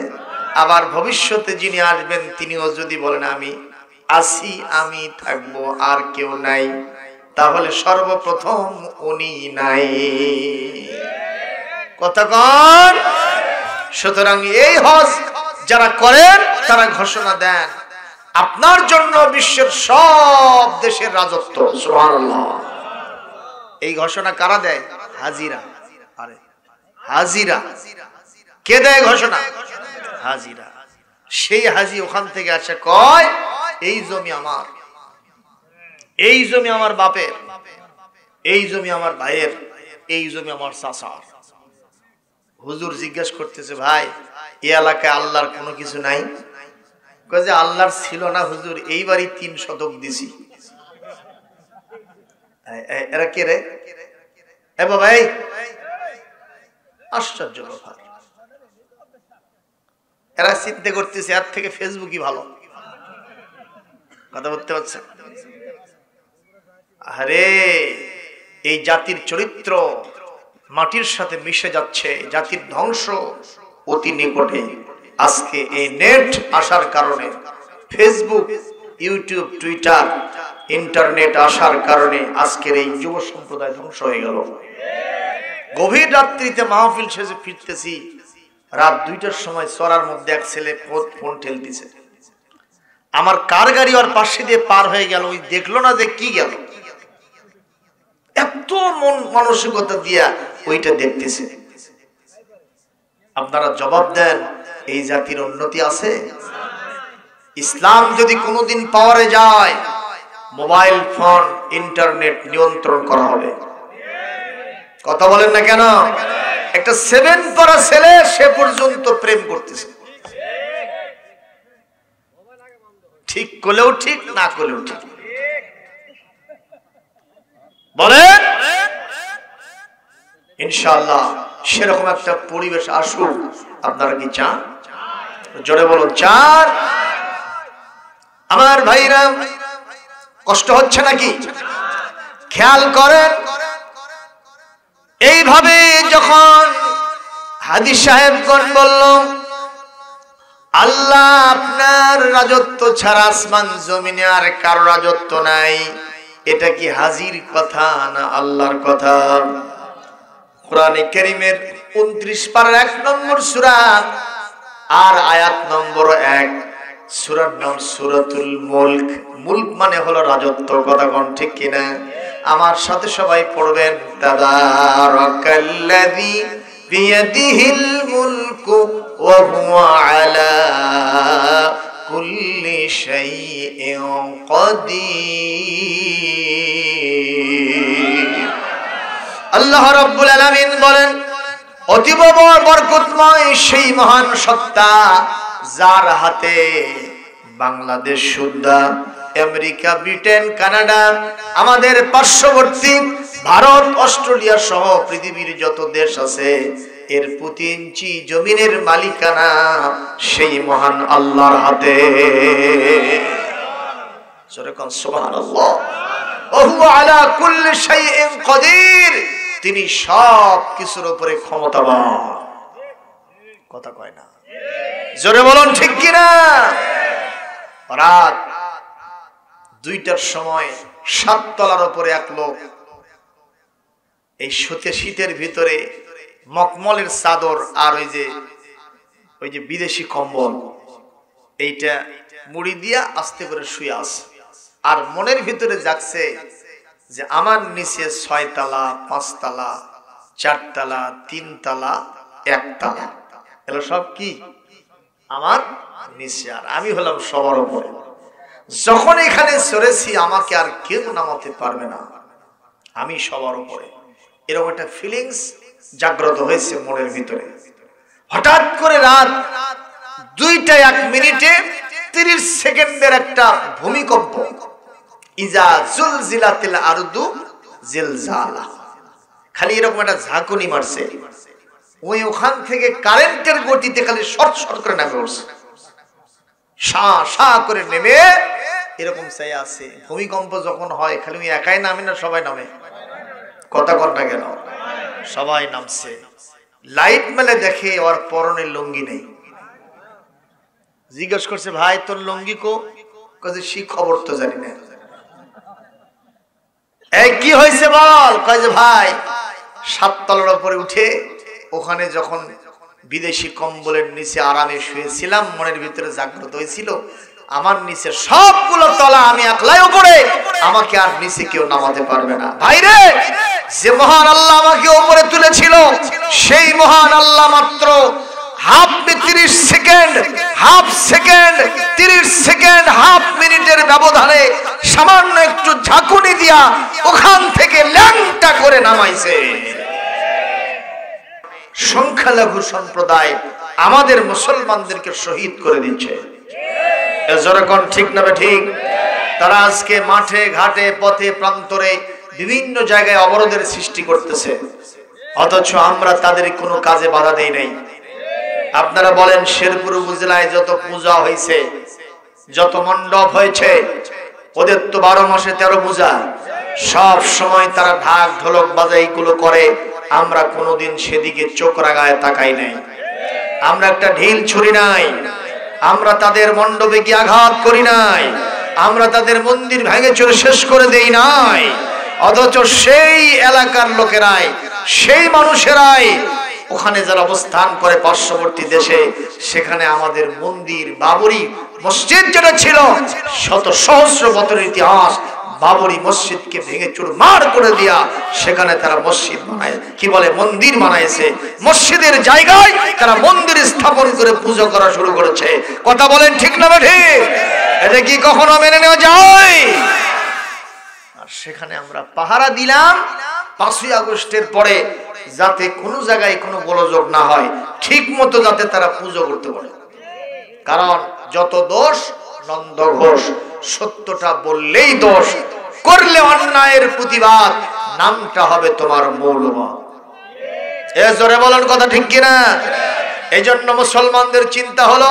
S1: আবার ভবিষ্যতে যিনি আসবেন তিনিও যদি বলেন আমি আছি, আমি থাকবো, আর কেউ নাই, তাহলে সর্বপ্রথম উনি নাই। কথা কন। সুতরাং এই হজ যারা করেন তারা ঘোষণা দেন আপনার জন্য বিশ্বের সব দেশের রাজত্ব। সুবহানাল্লাহ। এই ঘোষণা কারা দেয়? হাজিরা। আরে হাজিরা কে দেয় ঘোষণা? হাজিরা। সেই হাজি ওখান থেকে আসে, কয় এই জমি আমার, এই জমি আমার বাপের, এই জমি আমার ভাইয়ের, এই জমি আমার চাচার। হুজুর জিজ্ঞেস করতেছে, ভাই এই এলাকায় আল্লাহর কোনো কিছু নাই? কয় যে আল্লাহর ছিল না হুজুর, এইবারই 3 শতক দিছি। এরা কে রে? এ বাবা, এই আশ্চর্য ব্যাপার। এরা চিন্তা করতেছে এর থেকে ফেসবুকই ভালো। কথা বলতে পারছে? আরে এই জাতির চরিত্র মাটির সাথে মিশে যাচ্ছে, জাতির ধ্বংস অতি নিকটে। আজকে এই নেট আসার কারণে, ফেসবুক, ইউটিউব, টুইটার, ইন্টারনেট আসার কারণে আজকের এই যুব সম্প্রদায় ধ্বংস হয়ে গেল। গভীর রাত্রিতে মাহফিল শেষে ফিরতেছি, রাত 2টার সময় চড়ার মধ্যে এক ছেলে ফোন ঠেলতেছে। আমার কার গাড়ি ওর পাশে দিয়ে পার হয়ে গেল, ওই দেখলো না যে কি গেল। এত মন মানসিকতা দিয়া ওইটা দেখতেছে। আপনারা জবাব দেন, এই জাতির উন্নতি আছে? ইসলাম যদি কোনোদিন পাওয়ারে যায়, মোবাইল ফোন ইন্টারনেট নিয়ন্ত্রণ করা হবে। কথা বলেন না কেন? একটা 7 পড়া ছেলে সে পর্যন্ত প্রেম করতেছে, ঠিক করলেও ঠিক, না করলেও ঠিক। বলেন ইনশাআল্লাহ সেরকম একটা পরিবেশ আসুক। আপনারা কি চান? জোরে বলুন চান? আমার ভাইরা কষ্ট হচ্ছে নাকি? খেয়াল করেন, এইভাবে যখন হাদী সাহেবগণ বলল আল্লাহ আপনার রাজত্ব ছাড়া আসমান জমিনে আর কারো রাজত্ব নাই, এটা কি হাজির কথা না আল্লাহর কথা? কোরআনে কারীমের 29 পারার 1 নম্বর সূরা আর আয়াত নম্বর 1, সূরার নাম সূরাতুল মুলক। মুলক মানে হলো রাজত্ব। কথা কোন ঠিক কিনা? আমার সাথে সবাই পড়বেন, তাবারাকাল্লাযী বিয়াদিহিল মুলকু ওয়া হুয়া আলা কুল্লি শাইইন কাদির। আল্লাহ রাব্বুল আলামিন বলেন, অতীব বরকতময় সেই মহান সত্তা যার হাতে বাংলাদেশ সুদ্ধা, আমেরিকা, ব্রিটেন, কানাডা, আমাদের পার্শ্ববর্তী ভারত, অস্ট্রেলিয়া সহ পৃথিবীর যত দেশ আছে, এর প্রতি ইঞ্চি জমিনের মালিকানা সেই মহান আল্লাহর হাতে। যেরকম সুবহানাল্লাহ, ওয়া হুয়া আলা কুল্লি শাইইন কাদির, তিনি সব কিছুর উপরে ক্ষমতাবান। কথা কয় না? জোরে বলুন ঠিক কিনা? রাত 2টার সময় 7 তলার উপরে এক লোক, এই শীতের ভিতরে মকমলের চাদর আর ওই যে বিদেশি কম্বল, এইটা মুড়ি দিয়া আস্তে করে শুয়ে আছে, আর মনের ভিতরে যাচ্ছে যে আমার নিচে 6 তলা, 5 তলা, 4 তলা, 3 তলা, 1 তলা, এগুলো সব কি আমার নিচে, আর আমি হলাম সবার উপরে। যখন এখানে চড়েছি আমাকে আর কেউ নামাতে পারবে না, আমি সবার উপরে। এরকম একটা ফিলিংস জাগ্রত হয়েছে মনের ভিতরে। হঠাৎ করে রাত 2টা 1 মিনিটে 30 সেকেন্ডের একটা ভূমিকম্প, ইজা জুলজিলাতিল আরদু জিলজালা, খালি এরকম একটা ঝাঁকুনি মারছে, ওখান থেকে কারেন্টের গতিতে খালি শর্ট শর্ট করে নামে উঠছে, শা শা করে নেমে এরকম চাই আছে। ভূমিকম্প যখন হয় খালি একাই নামে না সবাই নামে? কথা কর না কেন? সবাই নামছে। লাইট মেলে দেখে ওর পরনে লুঙ্গি নেই। জিজ্ঞেস করছে, ভাই তোর লুঙ্গি কো? কাজে সে খবর তো জানি না। এই কি হয়েছে বল? কয় যে ভাই 7 তলার উপরে উঠে ওখানে যখন বিদেশি কম্বলের নিচে আরামে শুয়েছিলাম, মনের ভিতরে জাগ্রত হয়েছিল আমার নিচে সবগুলো তলা আমি একলাই উপরে, আমাকে আর নিচে কেউ নামাতে পারবে না। ভাইরে, যে মহান আল্লাহ আমাকে উপরে তুলেছিল সেই মহান আল্লাহ মাত্র হাফ মিনিটের ব্যবধানে সামান্য একটু ঝাঁকুনি দিয়া ওখান থেকে ল্যাংটা করে নামাইছে। সংখ্যালঘু সম্প্রদায় আমাদের মুসলমানদেরকে শহীদ করে দিচ্ছে। এজরকম ঠিক না ঠিক? তারা আজকে মাঠে ঘাটে পথে প্রান্তরে বিভিন্ন জায়গায় অবরোধের সৃষ্টি করতেছে, অথচ আমরা তাদের কোনো কাজে বাধা দেই নাই। আপনারা বলেন, শেরপুর উপজেলায় যত পূজা হয়েছে, যত মণ্ডপ হয়েছে, ওদের তো 12 মাসে 13 পূজা, সব সময় তারা ঢাক ঢোলক বাজাই গুলো করে, আমরা কোনোদিন সেদিকে চোখ রাগায় তাকাই নাই, আমরা একটা ঢিল ছুরি নাই, আমরা তাদের মণ্ডপে গিয়ে আঘাত করি নাই, আমরা তাদের মন্দির ভেঙে চুরে শেষ করে দেই নাই। অথচ সেই এলাকার লোকেরাই, সেই মানুষেরাই ওখানে যারা অবস্থান করে পার্শ্ববর্তী দেশে, সেখানে আমাদের মন্দির, বাবরি মসজিদ যেটা ছিল শত সহস্র বছরের ইতিহাস, বাবরি মসজিদকে ভেঙে চুরমার করে দিয়া সেখানে তারা মসজিদ বানায়, কি বলে মন্দির বানাইছে। মসজিদের জায়গায় তারা মন্দির স্থাপন করে পুজো করা শুরু করেছে। কথা বলেন ঠিক না ঠিক? এটা কি কখনো মেনে নেওয়া যায়? আর সেখানে আমরা পাহারা দিলাম 5ই আগস্টের পরে, যাতে কোনো জায়গায় কোনো গোলযোগ না হয়, ঠিক মতো যাতে তারা পুজো করতে পারে। কারণ যত দোষ নন্দ ঘোষ, সত্যটা বললেই দোষ, করলে অন্যায়ের প্রতিবাদ, নামটা হবে তোমার মৌলবাদ। এ জোরে বলেন কথা ঠিক কিনা? এই জন্য মুসলমানদের চিন্তা হলো,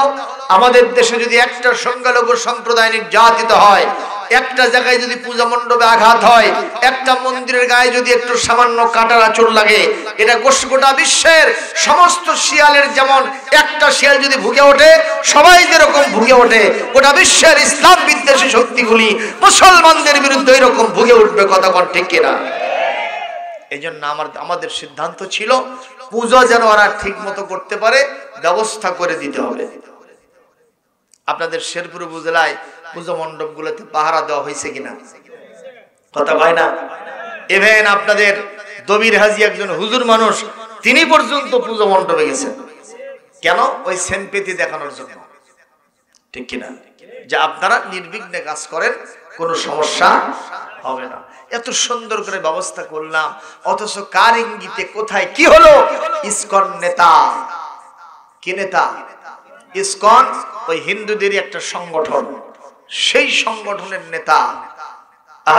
S1: আমাদের দেশে যদি একটা সংখ্যালঘু সম্প্রদায় নির্যাতিত হয়, একটা জায়গায় যদি পূজা মণ্ডপে আঘাত হয়, একটা মন্দিরের গায়ে যদি একটু সামান্য কাঁটার আঁচড় লাগে, এটা গোটা বিশ্বের সমস্ত শিয়ালের যেমন একটা শিয়াল যদি ভুগে ওঠে, সবাই যেরকম ভুগে ওঠে, গোটা বিশ্বের ইসলাম বিদ্বেষী শক্তিগুলি মুসলমানদের বিরুদ্ধে এরকম ভুগে উঠবে। কথা কোন ঠিক কিনা? এই জন্য আমাদের সিদ্ধান্ত ছিল, পূজা যেন ওরা ঠিক মতো করতে পারে ব্যবস্থা করে দিতে হবে। আপনাদের শেরপুর উপজেলায় পূজা মণ্ডপ গুলোতে পাহারা দেওয়া হয়েছে কিনা? কথা কয় না? ইভেন আপনাদের দবির হাজি একজন হুজুর মানুষ, তিনি পর্যন্ত পূজা মণ্ডপে গেছেন। কেন? ওই সেনপেতি দেখানোর জন্য। ঠিক কিনা? যে আপনারা নির্বিঘ্নে কাজ করেন, কোনো সমস্যা হবে না। এত সুন্দর করে ব্যবস্থা করলাম, অথচ কার ইঙ্গিতে কোথায় কি হলো? ইসকন নেতা, কি নেতা? ইসকন ওই হিন্দুদেরই একটা সংগঠন, সেই সংগঠনের নেতা।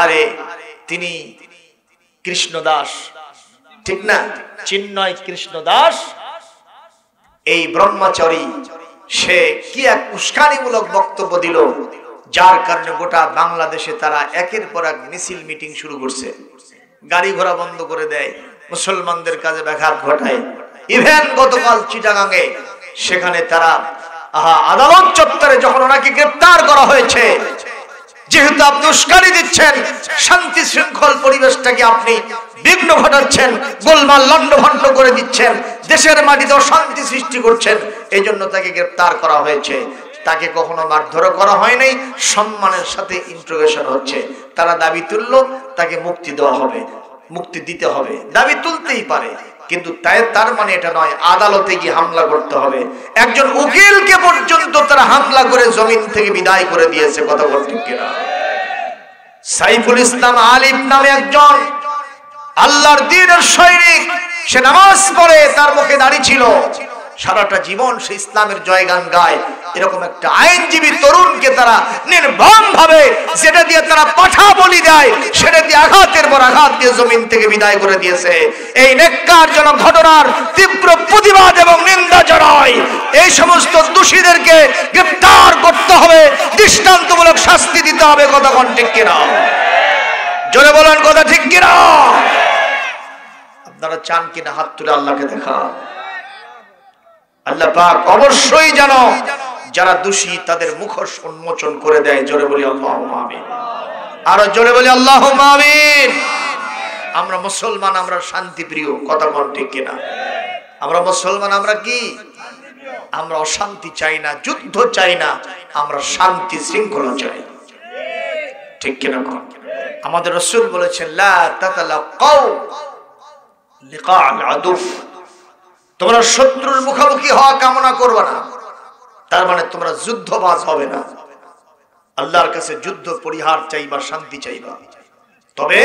S1: আরে তিনি কৃষ্ণদাস, ঠিক না? চিন্ময় কৃষ্ণদাস, এই ব্রহ্মচারী, সে কি এক উস্কানিমূলক বক্তব্য দিল, যার কারণে গোটা বাংলাদেশে তারা একের পর এক মিছিল মিটিং শুরু করছে, গাড়ি ঘোড়া বন্ধ করে দেয়, মুসলমানদের কাজে ব্যাঘাত ঘটায়। ইভেন গতকাল চিটাগাঙে সেখানে তারা আদালত চত্বরে যখন ওনাকে গ্রেফতার করা হয়েছে, যেহেতু আপনি উস্কানি দিচ্ছেন, শান্তি শৃঙ্খল পরিবেশটাকে আপনি বিঘ্ন ঘটাচ্ছেন, গোলমাল লন্ডভন্ড করে দিচ্ছেন, দেশের মাটিতে অশান্তি সৃষ্টি করছেন, এই জন্য তাকে গ্রেফতার করা হয়েছে। তাকে কখনো মারধর করা হয় নাই, সম্মানের সাথে ইন্টারোগেশন হচ্ছে। তারা দাবি তুললো তাকে মুক্তি দেওয়া হবে, মুক্তি দিতে হবে, দাবি তুলতেই পারে, কিন্তু তার মানে এটা নয় আদালতে গিয়ে হামলা করতে হবে। একজন উকিলকে পর্যন্ত তারা হামলা করে জমিন থেকে বিদায় করে দিয়েছে। কথা বলতে ঠিক কিনা? সাইফুল ইসলাম আলিফ নামে একজন আল্লাহর দ্বীনের সৈনিক, সে নামাজ পড়ে, তার মুখে দাড়ি ছিল, সারাটা জীবন সে ইসলামের জয়গান গায়। এরকম একটা আইনজীবী তরুণকে তারা নির্মম ভাবে, যেটা দিয়ে তারা পাঠা বলি দেয়, সেটা দিয়ে আঘাতের পর আঘাত দিয়ে জমিন থেকে বিদায় করে দিয়েছে। এই নেক্কারজনক ঘটনার তীব্র প্রতিবাদ এবং নিন্দা জানাই। এই সমস্ত দোষীদেরকে গ্রেফতার করতে হবে, দৃষ্টান্তমূলক শাস্তি দিতে হবে। কথা কোন ঠিক কিনা? জোরে বলেন কথা ঠিক কিনা? আপনারা চান কিনা হাত তুলে আল্লাহকে দেখা? আল্লাহ পাক অবশ্যই জানো যারা দোষী তাদের মুখোশ উন্মোচন করে দেয়। জোরে বলি আল্লাহুম্মা আমিন। আরো জোরে বলি আল্লাহুম্মা আমিন। আমরা মুসলমান, আমরা শান্তি প্রিয়। কথা বল ঠিক কিনা? আমরা মুসলমান, আমরা কি? আমরা অশান্তি চাই না, যুদ্ধ চাই না, আমরা শান্তি শৃঙ্খলা চাই। ঠিক কিনা? আমাদের রাসূল বলেছেন, লা তাতালাকাউ লিকাআল আদুফ, তোমরা শত্রুর মুখোমুখি হওয়া কামনা করবে না, তার মানে তোমরা যুদ্ধবাজ হবে না। আল্লাহর কাছে যুদ্ধ পরিহার চাইবা, শান্তি চাইবা। তবে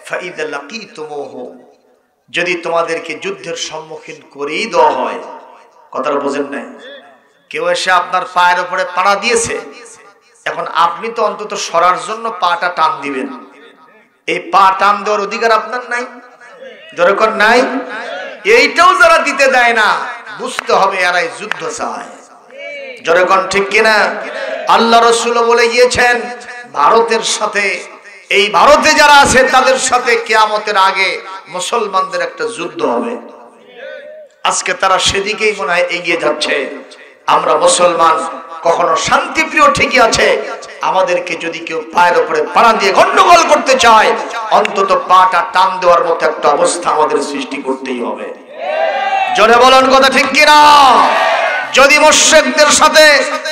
S1: ফাইদা লাকিতুমুহু, যদি তোমাদেরকে যুদ্ধের সম্মুখীন করেই দেওয়া হয়, কথাটা বোঝেন নাই? কেউ এসে আপনার পায়ের উপরে পাড়া দিয়েছে, এখন আপনি তো অন্তত সরার জন্য পাটা টান দিবেন। এই পা টান দেওয়ার অধিকার আপনার নাই, দরকার নাই। এইটাও যারা দিতে দেয় না, বুঝতে হবে এরাই যুদ্ধ চায়। জনগণ ঠিক কিনা? আল্লাহ রাসূল বলে গিয়েছেন, ভারতের সাথে, এই ভারতে যারা আছে তাদের সাথে কিয়ামতের আগে মুসলমানদের একটা যুদ্ধ হবে। আজকে তারা সেদিকেই মনে হয় এগিয়ে যাচ্ছে। আমরা মুসলমান কখনো শান্তিপ্রিয় ঠিকই আছে, আমাদেরকে যদি কেউ পায়ের উপরে পাড়া দিয়ে গন্ডগোল করতে চায়, অন্তত পাটা টান দেওয়ার মতো একটা অবস্থা আমাদের সৃষ্টি করতেই হবে। জোরে বলেন কথা ঠিক কিনা? যদি মুশরিকদের সাথে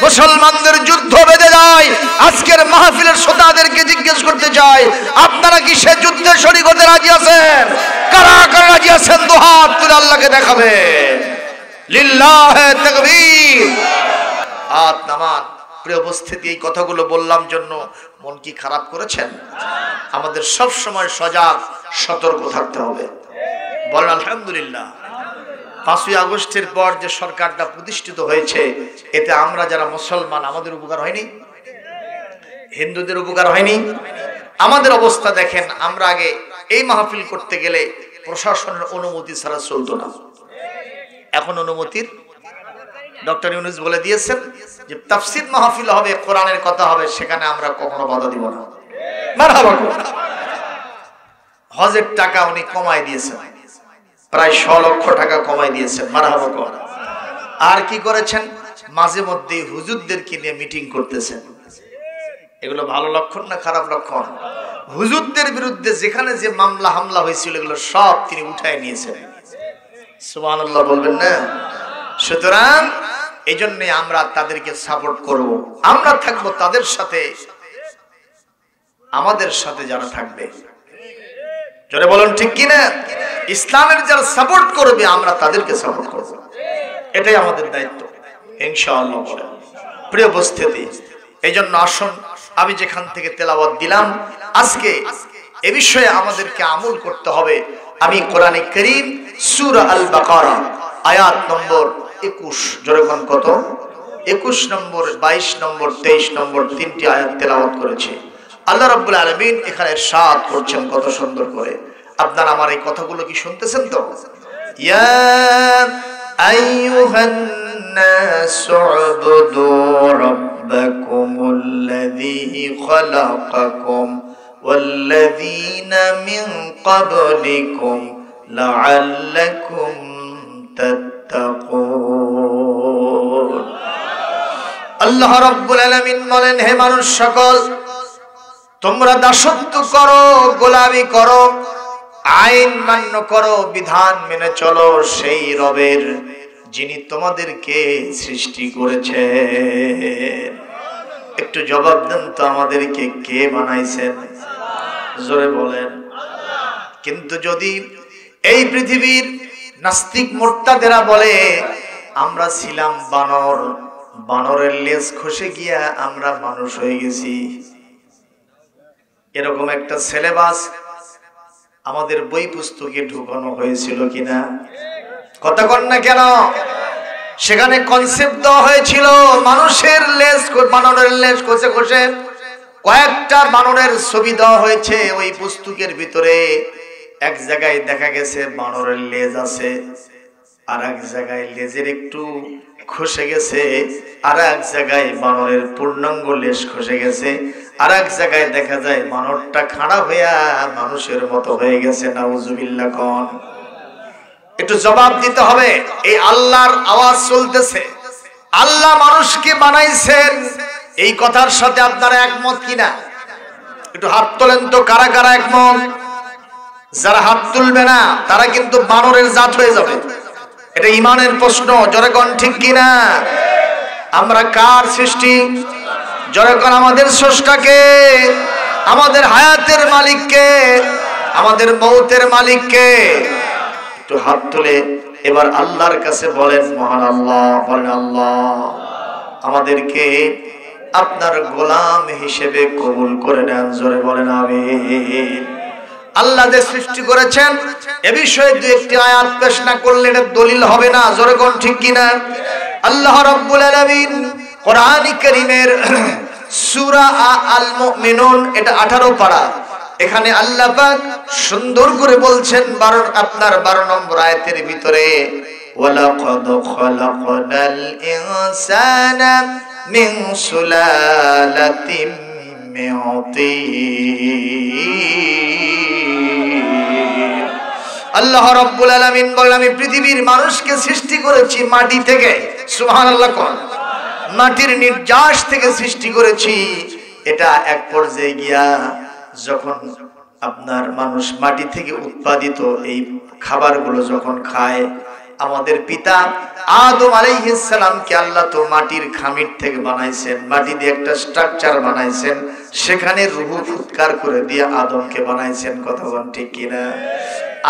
S1: মুসলমানদের যুদ্ধ বেঁধে যায়, আজকের মাহফিলের শ্রোতাদেরকে জিজ্ঞেস করতে চাই, আপনারা কি সে যুদ্ধে শরীক হতে রাজি আছেন? কারা কারা রাজি আছেন দুহাত তুলে আল্লাহকে দেখাবে। লিল্লাহে তাকবীর। হাত নামান। প্রিয় উপস্থিতি, এই কথাগুলো বললাম জন্য মন কি খারাপ করেছেন? আমাদের সব সময় সজাগ সতর্ক থাকতে হবে। বলেন আলহামদুলিল্লাহ। 5ই আগস্টের পর যে সরকারটা প্রতিষ্ঠিত হয়েছে, এতে আমরা যারা মুসলমান আমাদের উপকার হয়নি? হিন্দুদের উপকার হয়নি? আমাদের অবস্থা দেখেন, আমরা আগে এই মাহফিল করতে গেলে প্রশাসনের অনুমতি ছাড়া চলতো না। এখন অনুমতির ডক্টর ইউনূস বলে দিয়েছেন যে তাফসীর মাহফিল হবে, কোরআনের কথা হবে, সেখানে আমরা কখনো বাধা দিব না। মারহাবা। হজের টাকা উনি কমায় দিয়েছেন, প্রায় 100 লক্ষ টাকা কমায় দিয়েছেন। মারহাবা। আর কি করেছেন? মাঝে মধ্যে হুজুরদেরকে নিয়ে মিটিং করতেছেন। এগুলো ভালো লক্ষণ না খারাপ লক্ষণ? হুজুরদের বিরুদ্ধে যেখানে যে মামলা হামলা হয়েছিল এগুলো সব তিনি উঠায় নিয়েছেন। সুবহানাল্লাহ বলবেন না? সুতরাং এই জন্য আমরা তাদেরকে সাপোর্ট করব। আমরা থাকবো তাদের সাথে, আমাদের সাথে যারা থাকবে, জোরে বলুন ঠিক কিনা? ইসলামের যারা সাপোর্ট করবে আমরা তাদেরকে সাপোর্ট করব, এটাই আমাদের দায়িত্ব ইনশাআল্লাহ। প্রিয় উপস্থিতি, এই জন্য আসুন, আমি যেখান থেকে তেলাওয়াত দিলাম আজকে এ বিষয়ে আমাদেরকে আমল করতে হবে। আমি কোরআনে কারীম সূরা আল বাকারা আয়াত নম্বর 21, জোরে কোন কত? 21 নম্বর, 22 নম্বর, 23 নম্বর, 3টি আয়াত তেলাওয়াত করেছি। আল্লাহ রাব্বুল আলামিন এখানে ইরশাদ করছেন কত সুন্দর করে। আপনারা আমার এই কথাগুলো কি শুনতেছেন তো? ইয়া আইয়ুহান নাসু উবুদু রাব্বাকুমুল্লাযী খালাকাকুম ওয়াল্লাযীনা মিন ক্বাবলিকুম লাআল্লাকুম তাত্তাকুন। আল্লাহ রাব্বুল আলামিন বলেন, হে মানুষ সকল, তোমরা দাসত্ব করো, গোলামি করো, আইন মান্য করো, বিধান মেনে চলো সেই রবের যিনি তোমাদেরকে সৃষ্টি করেছেন। একটু জবাব দেন তো, আমাদেরকে কে বানাইছেন? জোরে বলেন। কিন্তু যদি এই পৃথিবীর নাস্তিক মোর্তাদেরা বলে আমরা ছিলাম বানর, বানরের লেজ খসে গিয়া আমরা মানুষ হয়ে গেছি, এরকম একটা সিলেবাস আমাদের বই পুস্তকে ঢুকানো হয়েছিল কিনা? কথা কন না কেন? সেখানে কনসেপ্ট দেওয়া হয়েছিল মানুষের লেজ, বানরের লেজ খসে খসে কয়েকটা বানরের ছবি দেওয়া হয়েছে ওই পুস্তকের ভিতরে। এক জায়গায় দেখা গেছে বানরের লেজ আছে, আর এক জায়গায় লেজের একটু খসে গেছে, আর এক জায়গায় বানরের পূর্ণাঙ্গ লেজ খসে গেছে, আর এক জায়গায় দেখা যায় বানরটা খাড়া হইয়া মানুষের মতো হয়ে গেছে। নাউজুবিল্লাহ কোন? একটু জবাব দিতে হবে। এই আল্লাহর আওয়াজ চলতেছে, আল্লাহ মানুষকে বানাইছেন, এই কথার সাথে আপনারা একমত কিনা? একটু হাত তোলেন তো, কারা কারা একমত? যারা হাত তুলবে না তারা কিন্তু বানরের জাত হয়ে যাবে। এটা ঈমানের প্রশ্ন, জোরে কোন ঠিক কিনা? আমরা কার সৃষ্টি? জোরে কোন আমাদের স্রষ্টাকে, আমাদের হায়াতের মালিককে, আমাদের মৌতের মালিককে। একটু হাত তুলে এবার আল্লাহর কাছে বলেন, মহান আল্লাহ, বলেন আল্লাহ আমাদেরকে আপনার গোলাম হিসেবে কবুল করে নেন। জোরে বলেন আমিন। আল্লাহ যে সৃষ্টি করেছেন এ বিষয়ে দু একটি আয়াত পেশ না করলে এটা দলিল হবে না। জোরে কোন ঠিক কিনা? আল্লাহ রাব্বুল আলামিন কোরআনে কারীমের সূরা আল মুমিনুন, এটা 18 পারা, এখানে আল্লাহ পাক সুন্দর করে বলছেন আপনার 12 নম্বর আয়াতের ভিতরে, ওয়ালাকাদ খালাকনাল ইনসানা মিন সুলালাতিন মিন তিন। আল্লাহ রাব্বুল আলামিন বলেন, আমি পৃথিবীর মানুষকে সৃষ্টি করেছি মাটি থেকে। সুবহানাল্লাহ কোন? মাটির নির্যাস থেকে সৃষ্টি করেছি। এটা এক পর্যায়ে গিয়া যখন আপনার মানুষ মাটি থেকে উৎপাদিত এই খাবারগুলো যখন খায়, আমাদের পিতা আদম আলাইহিস সালামকে আল্লাহ তো মাটির খামির থেকে বানাইছেন, মাটি দিয়ে একটা স্ট্রাকচার বানাইছেন, সেখানে রূহ ফুৎকার করে দিয়ে আদমকে বানাইছেন। কথা বলেন ঠিক কিনা?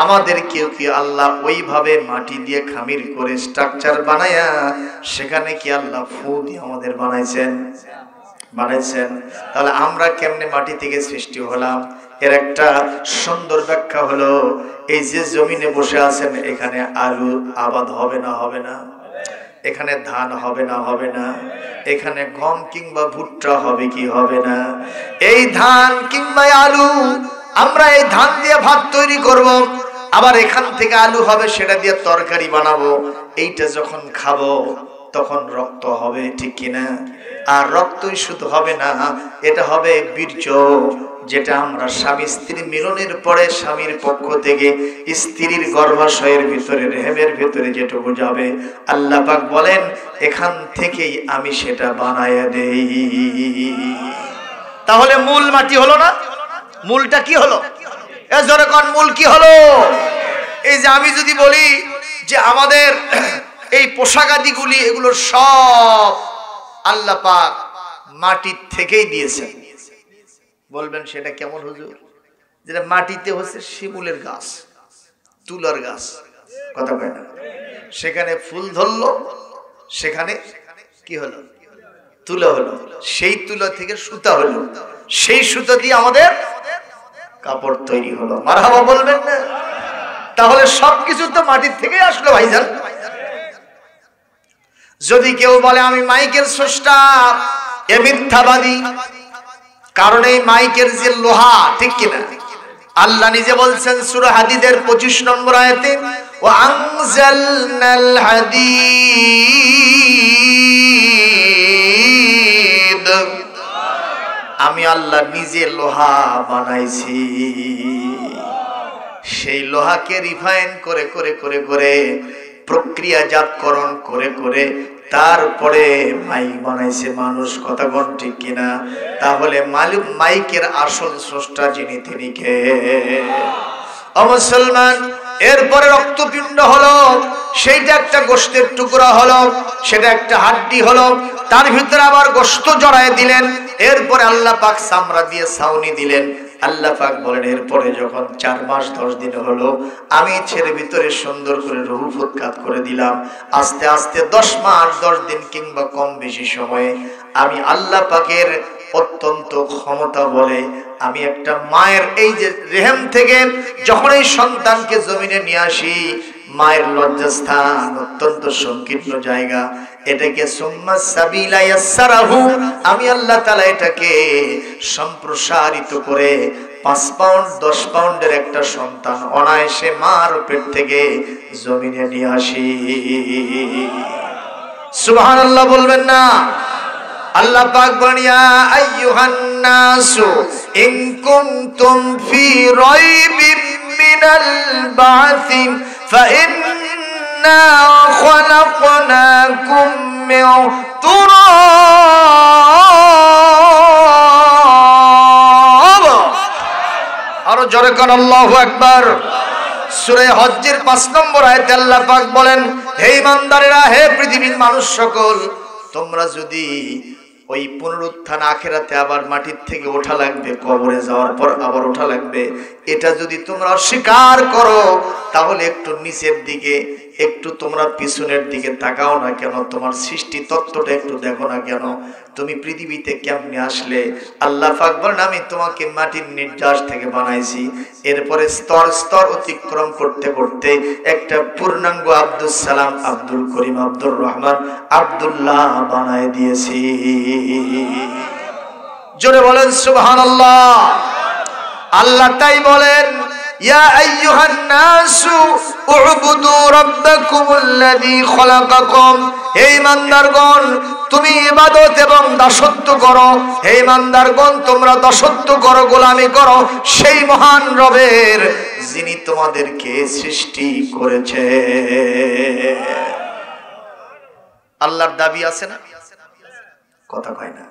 S1: আমাদেরকেও কি আল্লাহ ওইভাবে মাটি দিয়ে খামির করে স্ট্রাকচার বানায়া সেখানে কি আল্লাহ ফু দিয়ে আমাদের বানাইছেন? তাহলে আমরা কেমনে মাটি থেকে সৃষ্টি হলাম? এর একটা সুন্দর ব্যাখ্যা হলো, এই যে জমিনে বসে আছেন এখানে আলু আবাদ হবে না? এখানে ধান হবে না? এখানে গম কিংবা ভুট্টা হবে কি হবে না? এই ধান কিংবা আলু, আমরা এই ধান দিয়ে ভাত তৈরি করব, আবার এখান থেকে আলু হবে, সেটা দিয়ে তরকারি বানাবো। এইটা যখন খাবো তখন রক্ত হবে, ঠিক কিনা? আর রক্তই শুধু হবে না, এটা হবে বীর্য, যেটা আমরা স্বামী স্ত্রী মিলনের পরে স্বামীর পক্ষ থেকে স্ত্রীর গর্ভাশয়ের ভিতরে রেহেমের ভিতরে যেটুকু যাবে, আল্লাহ পাক বলেন এখান থেকেই আমি সেটা বানায়া দেই। তাহলে মূল মাটি হলো না? মূলটা কি হলো? যখন মূল কি হলো? এই যে আমি যদি বলি যে আমাদের এই পোশাকাদিগুলি এগুলো সব আল্লাহ পাক মাটির থেকেই দিয়েছেন, বলবেন সেটা কেমন হুজুর? যেটা মাটিতে হচ্ছে শিমুলের গাছ, তুলার গাছ, কথা কয় না? সেখানে ফুল ধরলো, সেখানে কি হলো? তুলা হলো, সেই তুলা থেকে সুতা হলো, সেই সুতা দিয়ে আমাদের কাপড় তৈরি হলো। মারহাবা বলবেন না? তাহলে সবকিছু তো মাটির থেকেই আসলো ভাইজান। যদি কেউ বলে আমি মাইকের স্রষ্টা, এ মিথ্যাবাদী। কারণ এই মাইকের যে লোহা, ঠিক কিনা? আল্লাহ নিজে বলছেন সূরা হাদীদের 25 নম্বর আয়াতে, ওয়া আনজালনাল হাদীদ, আমি আল্লাহ নিজে লোহা বানাইছি। সেই লোহাকে রিফাইন করে করে করে করে প্রক্রিয়াজাতকরণ করে করে তারপরে মাইক বানাইছে মানুষ। কথা বল ঠিক কিনা? তাহলে মাইকের আসল স্রষ্টা যিনি, তিনি কে? ও মুসলমান, এরপরে রক্তপিণ্ড হলো, সেইটা একটা গোশতের টুকরা হলো, সেটা একটা হাড্ডি হলো, তার ভিতরে আবার গোশত জড়ায় দিলেন, এরপরে আল্লাহ পাক চামড়া দিয়ে ছাউনি দিলেন। আল্লাহ পাক বলেন এরপরে যখন 4 মাস 10 দিন হলো, আমি ছেড়ে ভিতরে সুন্দর করে রূহ ফুৎকার করে দিলাম। আস্তে আস্তে 10 মাস 10 দিন কিংবা কম বেশি সময়ে আমি আল্লাহ পাকের অত্যন্ত ক্ষমতা বলে আমি একটা মায়ের এই যে রেহেম থেকে যখন এই সন্তানকে জমিনে নিয়ে আসি, মায়ের লজ্জাস্থান অত্যন্ত সংকীর্ণ জায়গা, এটাকে সুম্মা সাবিলা ইয়াসসারাহু, আমি আল্লাহ তাআলা এটাকে সম্প্রসারিত করে 5 পাউন্ড 10 পাউন্ডের একটা সন্তান অনায়াসে মার পেট থেকে জমিনে নিয়ে আসি। সুবহানাল্লাহ বলবেন না? আল্লাহ পাক বলেন ইয়া আইয়ুহান নাসু ইন কুনতুম ফি রাইবিন মিনাল বা'থি ফাইন্না খলাকনাকুম মিন তুরাব। আরো জোরে কোন আল্লাহু আকবার। সূরা হজ্জের 5 নম্বর আয়াতে আল্লাহ পাক বলেন, হে ঈমানদারেরা, হে পৃথিবীর মানুষ সকল, তোমরা যদি ওই পুনরুত্থান আখিরাতে আবার মাটির থেকে ওঠা লাগবে, কবরে যাওয়ার পর আবার ওঠা লাগবে, এটা যদি তোমরা অস্বীকার করো, তাহলে একটু নিচের দিকে, একটু তোমরা পিছনের দিকে তাকাও না কেন? তোমার সৃষ্টি তত্ত্বটা একটু দেখো না কেন? তুমি পৃথিবীতে কেমনে আসলে? আল্লাহ পাক বলেন আমি তোমাকে মাটির নির্যাস থেকে বানাইছি, এরপরে স্তর স্তর অতিক্রম করতে করতে একটা পূর্ণাঙ্গ আব্দুল সালাম, আব্দুল করিম, আব্দুর রহমান, আব্দুল্লাহ বানায় দিয়েছি। জোরে বলেন সুবহানাল্লাহ। আল্লাহ তাই বলেন ইয়া আইয়ুহান নাসু উবুদু রাব্বাকুমুল্লাযী খলাকাকুম, হে ঈমানদারগণ তুমি ইবাদত এবং দাসত্ব করো, হে ঈমানদারগণ তোমরা দাসত্ব করো, গোলামি করো সেই মহান রবের যিনি তোমাদেরকে সৃষ্টি করেছে। আল্লাহর দাবি আছে না? কথা কয় না?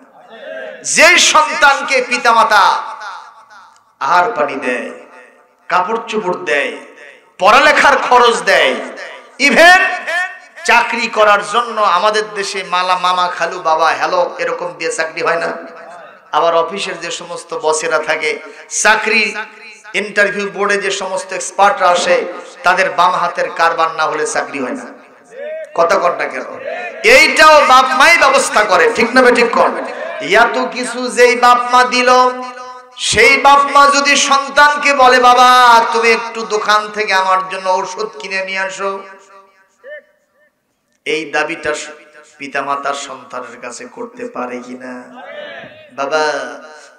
S1: যে সন্তানকে পিতামাতা আহার পানি দেয়, কাপড় চোপড় দেয়, পড়ালেখার খরচ দেয়, ইভেন চাকরি করার জন্য আমাদের দেশে মালা মামা খালু বাবা হ্যালো এরকম দিয়ে চাকরি হয় না। আবার অফিসের যে সমস্ত বসেরা থাকে, চাকরি ইন্টারভিউ বোর্ডে যে সমস্ত এক্সপার্টরা আসে, তাদের বাম হাতের কারবার না হলে চাকরি হয় না। কথা কনটা কেন? এইটাও বাপ মাই ব্যবস্থা করে, ঠিক না ঠিক কর। এত কিছু যেই বাপ মা দিল, সেই বাপ মা যদি সন্তানকে বলে বাবা তুমি একটু দোকান থেকে আমার জন্য ঔষধ কিনে নিয়ে আসো, এই দাবিটা পিতামাতার সন্তানের কাছে করতে পারে কিনা? বাবা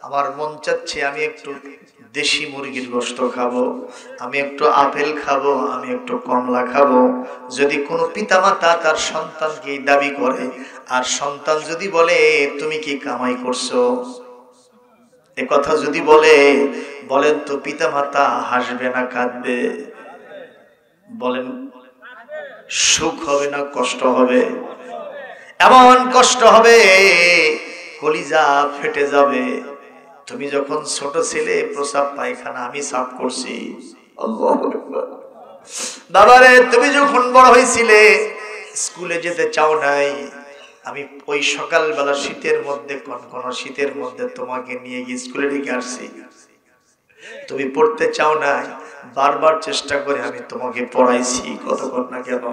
S1: আমার মন চাচ্ছে আমি একটু দেশি মুরগির গোশত খাবো, আমি একটু আপেল খাবো, আমি একটু কমলা খাবো। যদি কোনো পিতামাতা তার সন্তানকে এই দাবি করে, আর সন্তান যদি বলে তুমি কি কামাই করছো, এ কথা যদি বলেন তো পিতামাতা হাসবে না কাঁদবে? বলেন, সুখ হবে না কষ্ট হবে? এমন কষ্ট হবে কলিজা ফেটে যাবে। তুমি যখন ছোট ছিলে প্রসাব পায়খানা আমি সাফ করছি, বাবারে তুমি যখন বড় হয়েছিলে স্কুলে যেতে চাও নাই, আমি ওই সকালবেলা শীতের মধ্যে কোন শীতের মধ্যে তোমাকে নিয়ে গিয়ে স্কুলে রেখে আসছি, তুমি পড়তে চাও নাই, বারবার চেষ্টা করে আমি তোমাকে পড়াইছি, কতক্ষণ না কেন?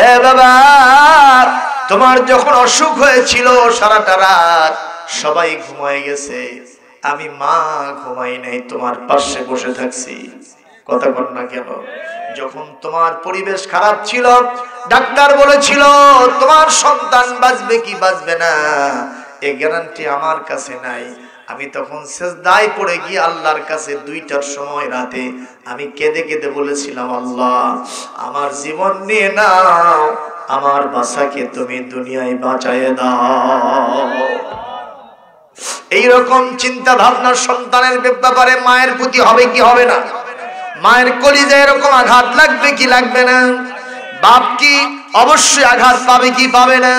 S1: এ বাবা তোমার যখন অসুখ হয়েছিল সারাটা রাত সবাই ঘুমায় গেছে, আমি মা ঘুমাই নাই, তোমার পাশে বসে থাকছি, কতক্ষণ না কেন? যখন তোমার পরিবেশ খারাপ ছিল, ডাক্তার বলেছিল তোমার সন্তান বাঁচবে কি বাঁচবে না এই গ্যারান্টি আমার কাছে নাই, আমি তখন সেজদায় পড়ে গিয়ে আল্লাহর কাছে 2টার সময় রাতে আমি কেঁদে কেঁদে বলেছিলাম, আল্লাহ আমার জীবন নিয়ে নাও, আমার বাচ্চাকে তুমি দুনিয়ায় বাঁচায়ে দাও। এইরকম চিন্তা ভাবনা সন্তানের ব্যাপারে মায়ের প্রতি হবে কি হবে না? মায়ের কলিজায় এরকম আঘাত লাগবে কি লাগবে না? বাপ কি অবশ্যই আঘাত পাবে কি পাবে না?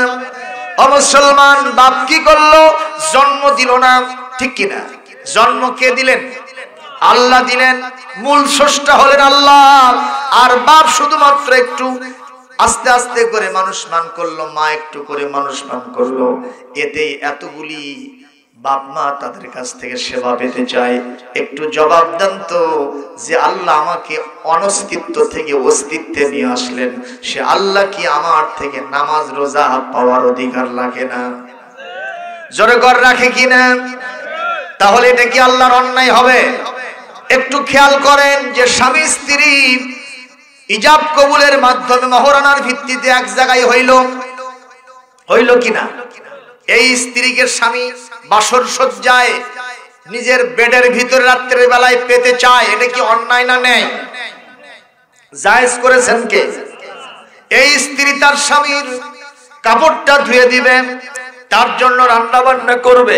S1: অমুসলমান বাপ কি করলো? জন্ম দিল না, ঠিক কিনা? জন্ম কে দিলেন? আল্লাহ দিলেন, মূল স্রষ্টা হলেন আল্লাহ। আর বাপ শুধুমাত্র একটু আস্তে আস্তে করে মানুষ মান করলো, মা একটু করে মানুষ মান করলো। এতেই এতগুলি বাপ মা তাদের কাছ থেকে সেবা পেতে চায়। একটু জবাব দেন তো, যে আল্লাহ আমাকে অনস্তিত্ব থেকে অস্তিত্বে নিয়ে আসলেন, সে আল্লাহ কি আমার থেকে নামাজ রোজা পাওয়ার অধিকার রাখে না? জোরে ঘর রাখে কিনা? তাহলে এটা কি আল্লাহর অন্যায় হবে? একটু খেয়াল করেন যে স্বামী স্ত্রী ইজাব কবুলের মাধ্যমে মহরানার ভিত্তিতে এক জায়গায় হইল কিনা? এই স্ত্রীকে স্বামী বাসর সজ্জায় নিজের বেডের ভিতরে রাত্রের বেলায় পেতে চায়, এটা কি অন্যায় না নেই? জায়েজ করেছেন কে? এই স্ত্রী তার স্বামীর কাপড়টা ধুয়ে দিবে, তার জন্য রান্না বান্না করবে,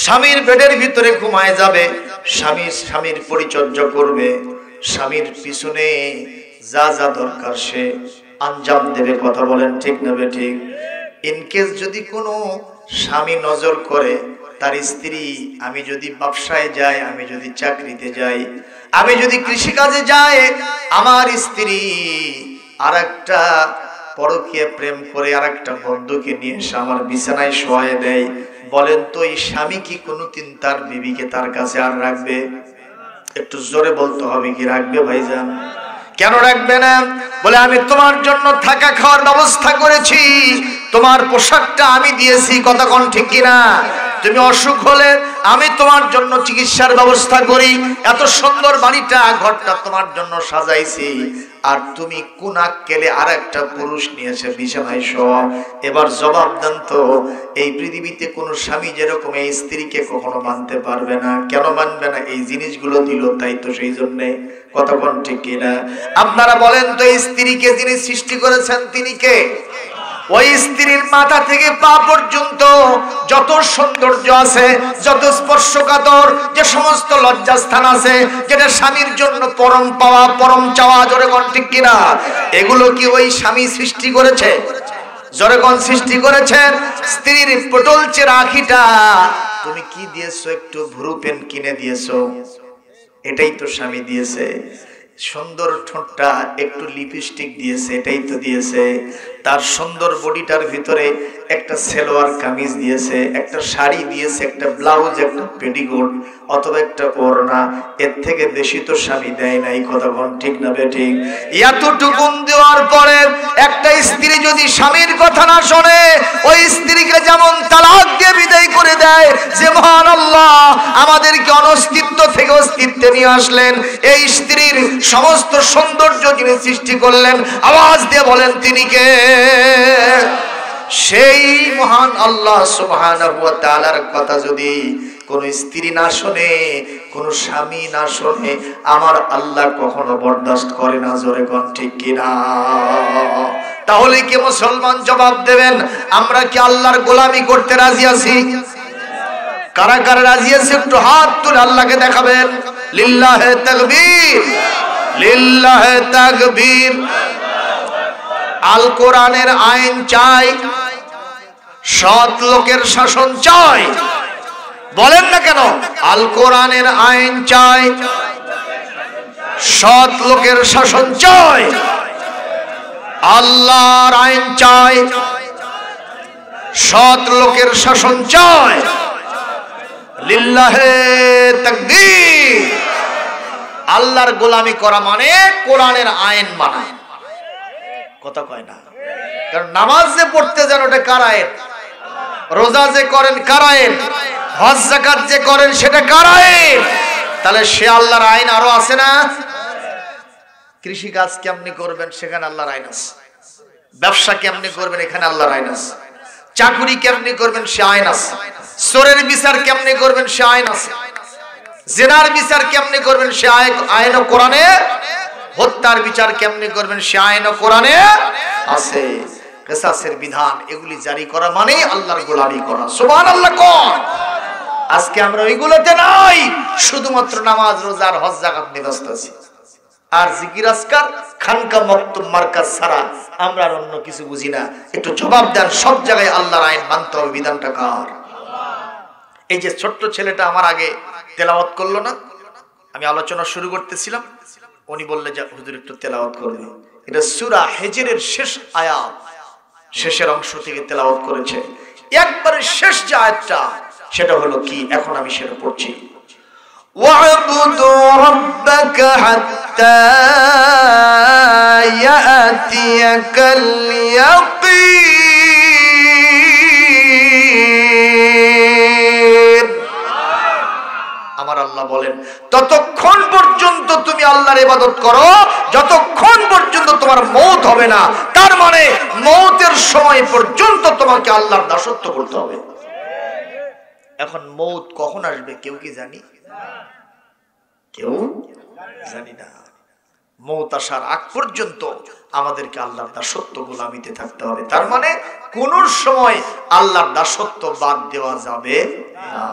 S1: স্বামীর বেডের ভিতরে ঘুমায় যাবে, স্বামীর পরিচর্যা করবে, স্বামীর পিছনে যা যা দরকার সে আঞ্জাম দেবে। কথা বলেন ঠিক না ঠিক? ইনকেস যদি কোনো স্বামী নজর করে তার স্ত্রী, আমি যদি ব্যবসায় যাই, আমি যদি চাকরিতে যাই, আমি যদি কৃষিকাজে যাই, আমার স্ত্রী আরেকটা পরকীয়া প্রেম করে আরেকটা বন্ধুকে নিয়ে এসে আমার বিছানায় শোয়ায় দেয়, বলেন তো এই স্বামী কি কোনোদিন তার বিবিকে তার কাছে আর রাখবে? একটু জোরে বলতে হবে, কি রাখবে ভাইজান? কেন রাখবে না? বলে আমি তোমার জন্য থাকা খাওয়ার ব্যবস্থা করেছি, তোমার পোশাকটা আমি দিয়েছি, কথা কোন ঠিক কিনা? তুমি অসুখ হলে আমি তোমার জন্য চিকিৎসার ব্যবস্থা করি, এত সুন্দর বাড়িটা ঘরটা তোমার জন্য সাজাইছি, আর তুমি কোন আক্কেলে আর একটা পুরুষ নিয়েছে বিছানায় শোয়া। এবার জবাব দেন তো, এই পৃথিবীতে কোন স্বামী যেরকম এই স্ত্রীকে কখনো মানতে পারবে না। কেন মানবে না? এই জিনিসগুলো দিল তাই তো, সেই জন্যে। কতক্ষণ ঠিক কিনা? আপনারা বলেন তো, এই স্ত্রীকে যিনি সৃষ্টি করেছেন তিনি কে? ওই স্ত্রীর মাথা থেকে পা পর্যন্ত যত সৌন্দর্য আছে, যত স্পর্শকাতর যে সমস্ত লজ্জাস্থান আছে, যেটা স্বামীর জন্য পরম পাওয়া পরম চাওয়া, জোরে কোন ঠিক কিনা? এগুলো কি ওই স্বামী সৃষ্টি করেছে? জোরে কোন সৃষ্টি করেছেন? স্ত্রীর পটলচে রাখিটা তুমি কি দিয়েছো? একটু ভুরু পেন কিনে দিয়েছো, এটাই তো স্বামী দিয়েছে। সুন্দর ঠোঁটটা একটু লিপস্টিক দিয়েছে, এটাই তো দিয়েছে। তার সুন্দর বডিটার ভিতরে একটা সালোয়ার কামিজ দিয়েছে, একটা শাড়ি দিয়েছে, একটা ব্লাউজ, একটা পেটিকোট অথবা একটা ওড়না। এর থেকে বেশি তো স্বামী দেয় নাই। কথা বল ঠিক না বেঠিক? এতটুকু দেওয়ার পরে একটা স্ত্রী যদি স্বামীর কথা না শোনে, ওই স্ত্রীকে যেমন তালাক দিয়ে বিদায় করে দেয়, যে মহান আল্লাহ আমাদেরকে অনস্তিত্ব থেকে অস্তিত্বে নিয়ে আসলেন, এই স্ত্রীর সমস্ত সৌন্দর্য যিনি সৃষ্টি করলেন, আওয়াজ দিয়ে বলেন তিনি কে? সেই মহান আল্লাহ সুবহানাহু ওয়া তাআলার কথা যদি কোন স্ত্রী না শোনে, কোন স্বামী না শোনে, আমার আল্লাহ কখনো বরদাস্ত করে না। জোরে কোন ঠিক কিনা? তাহলে কি মুসলমান জবাব দেবেন, আমরা কি আল্লাহর গোলামি করতে রাজি আছি? কারা কারা রাজি আছে একটু হাত তুলে আল্লাহকে দেখাবেন। লিল্লাহে তাকবীর, লিল্লাহে তাকবীর। আল কোরআনের আইন চাই, সৎ লোকের শাসন চাই। বলেন না কেন? আল কোরআনের আইন চাই, সৎ লোকের শাসন চাই, আল্লাহর আইন চাই, সৎ লোকের শাসন চাই। লিল্লাহে তাকবীর। আল্লাহর গোলামি করা মানে কোরআনের আইন মানা। কথা কয় না? কারণ নামাজ যে পড়তে যান ওটা কার আইন? রোজা যে করেন কার আইন? হজ যাকাত যে করেন সেটা কার আইন? তাহলে সে আল্লাহর আইন আরো আছে না? কৃষি কাজ কেমনি করবেন সেখানে আল্লাহর আইন আছে। ব্যবসা কেমনি করবেন এখানে আল্লাহর আইন আছে। চাকরি কেমনি করবেন সে আইন আছে। চোরের বিচার কেমনি করবেন সে আইন আছে। জিনার বিচার কেমনি করবেন সে আইনও কোরআনে। হত্যার বিচার কেমনি করবেন সে আইনও কোরআনে আছে। কিসাসের বিধান এগুলি জারি করা মানে আল্লাহর গোলামি করা। সুবহানাল্লাহ কোন? আজকে আমরা ওইগুলোতে নাই, শুধুমাত্র নামাজ রোজা আর হজ যাকাত নিয়ে ব্যস্ত আছি। আর জিকির আজকার খানকা মক্তব মার্কাজ ছাড়া আমরা আর অন্য কিছু বুঝি না। একটু জবাব দেন, সব জায়গায় আল্লাহর আইন মানতে হবে। বিধানটা কার? এই যে ছোট্ট ছেলেটা আমার আগে তেলাওয়াত করলো না, আমি আলোচনা শুরু করতেছিলাম, উনি বললে যে হুজুর একটু তেলাওয়াত করবে। এটা সূরা হিজরের শেষ আয়াত, শেষের অংশ থেকে তেলাওয়াত করেছে। একবারে শেষ যে আয়াতটা সেটা হলো কি, এখন আমি সেটা পড়ছি। ওয়া'বুদু রাব্বাকা হাত্তা ইয়াতিয়াকাল ইয়াকিন। আমার আল্লাহ বলেন ততক্ষণ পর্যন্ত তুমি আল্লাহর ইবাদত করো যতক্ষণ পর্যন্ত তোমার মওত হবে না। তার মানে মওতের সময় পর্যন্ত তোমাকে আল্লাহর দাসত্ব করতে হবে। এখন মওত কখন আসবে কেউ কি জানি? কেউ জানি না। মওত আসার আগ পর্যন্ত আমাদেরকে আল্লাহর দাসত্ব গোলামিতে থাকতে হবে। তার মানে কোন সময় আল্লাহর দাসত্ব বাদ দেওয়া যাবে না।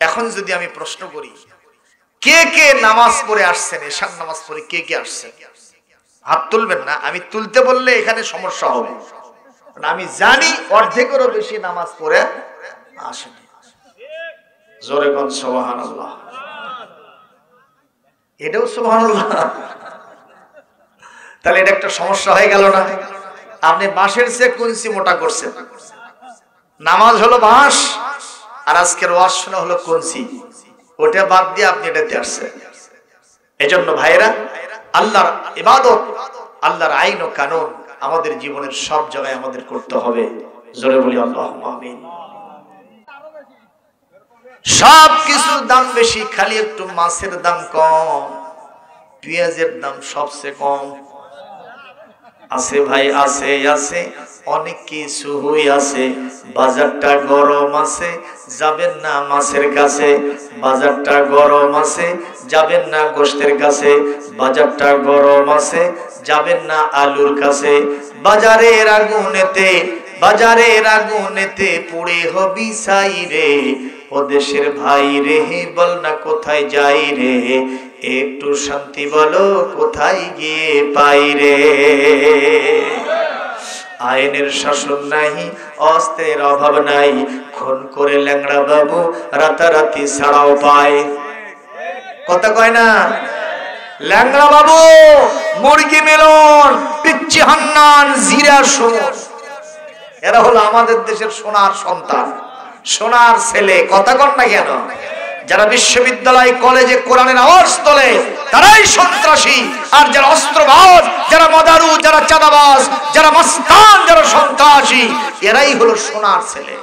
S1: এখন যদি আমি প্রশ্ন করি, কে কে নামাজ পড়ে আসছেন? এশার নামাজ পড়ে কে কে আসছেন? হাত তুলবেন না। আমি তুলতে বললে এখানে সমস্যা হবে। আমি জানি অর্ধেকেরও বেশি নামাজ পড়ে আসেন। জোরে কোন সুবহানাল্লাহ। এটাও সুবহানাল্লাহ। তাহলে এটা একটা সমস্যা হয়ে গেল না? আপনি বাঁশের চেয়ে কুঞ্চি মোটা করছেন। নামাজ হলো বাঁশ আর আজকের ওয়াজ শোনা হলো কুঞ্চি। ওটা বাদ দিয়ে আপনি এটাতে আসছেন। এজন্য ভাইরা, আল্লাহর ইবাদত, আল্লাহর আইন ও কানুন আমাদের জীবনের সব জায়গায় আমাদের করতে হবে। জোরে বলি আল্লাহুম্মা আমিন। সব কিছুর দাম বেশি, খালি একটু মাছের দাম কম, পেঁয়াজের দাম সবচেয়ে কম। আছে ভাই, আছে আছে অনেক কিছু হই আছে। বাজারটা গরম আছে, যাবেন না মাছের কাছে। বাজারটা গরম আছে, যাবেন না গোশতের কাছে। বাজারটা গরম আছে, যাবেন না আলুর কাছে। বাজারের আগুনেতে, বাজারের আগুনেতে পুড়ে হবি ছাই রে। ও দেশের ভাই রে, বল না কোথায় যাই রে। একটু শান্তি বলো কোথায় গিয়ে পাই রে। আইনের শাসন নাই, অস্ত্রের অভাব নাই। খুন করে ল্যাংড়া বাবু রাতারাতি ছাড়াও পায়। কথা কয় না? ল্যাংড়া বাবু, মুরগি মিলন, পিচ্চি হান্নান, জিরা সুমন, এরা হলো আমাদের দেশের সোনার সন্তান, সোনার ছেলে। কথা কন না কেন? যারা বিশ্ববিদ্যালয় কলেজে কোরআনের আওয়াজ তোলে তারাই সন্ত্রাসী, আর যারা অস্ত্রবাজ, যারা মাদারু, যারা চাঁদাবাজ, যারা মাস্তান, যারা সন্ত্রাসী, এরাই হলো সোনার ছেলে।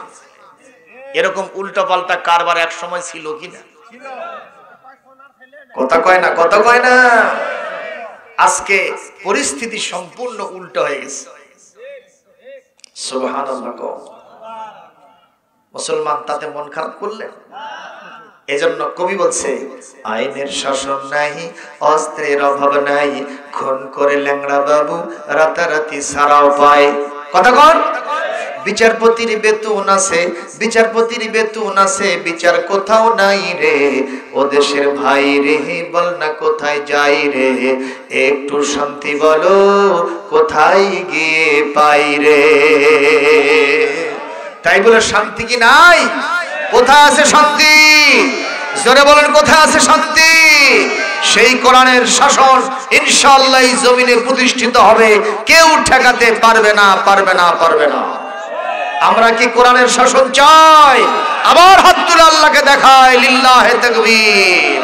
S1: এরকম উল্টো পাল্টা কারবার এক সময় ছিল কিনা? কথা কয় না, কথা কয় না। আজকে পরিস্থিতি সম্পূর্ণ উল্টো হয়ে গেছে। সুবহানাল্লাহ। মুসলমান তাতে মন খারাপ করলেন। এজন্য কবি বলছে, আইনের শাসন নাই, অস্ত্রের অভাব নাই, খুন করে ল্যাংড়া বাবু রাতারাতি সারাও পায়। কথা কন। বিচারপতির বেতন আছে, বিচারপতির বেতন আছে, বিচার কোথাও নাই রে, ও দেশের ভাই রে, বল না কোথায় যাই রে, একটু শান্তি বলো কোথায় গিয়ে পাই রে। তাই বলে শান্তি কি নাই? কোথায় আছে শান্তি? জোরে বলেন, কোথায় আছে শান্তি? সেই কোরআনের শাসন ইনশাআল্লাহ এই জমিনে প্রতিষ্ঠিত হবে, কেউ ঠেকাতে পারবে না, পারবে না, পারবে না। আমরা কি কোরআনের শাসন চাই? আবার হাত তুলে আল্লাহকে দেখায়, লিল্লাহে তাকবীর।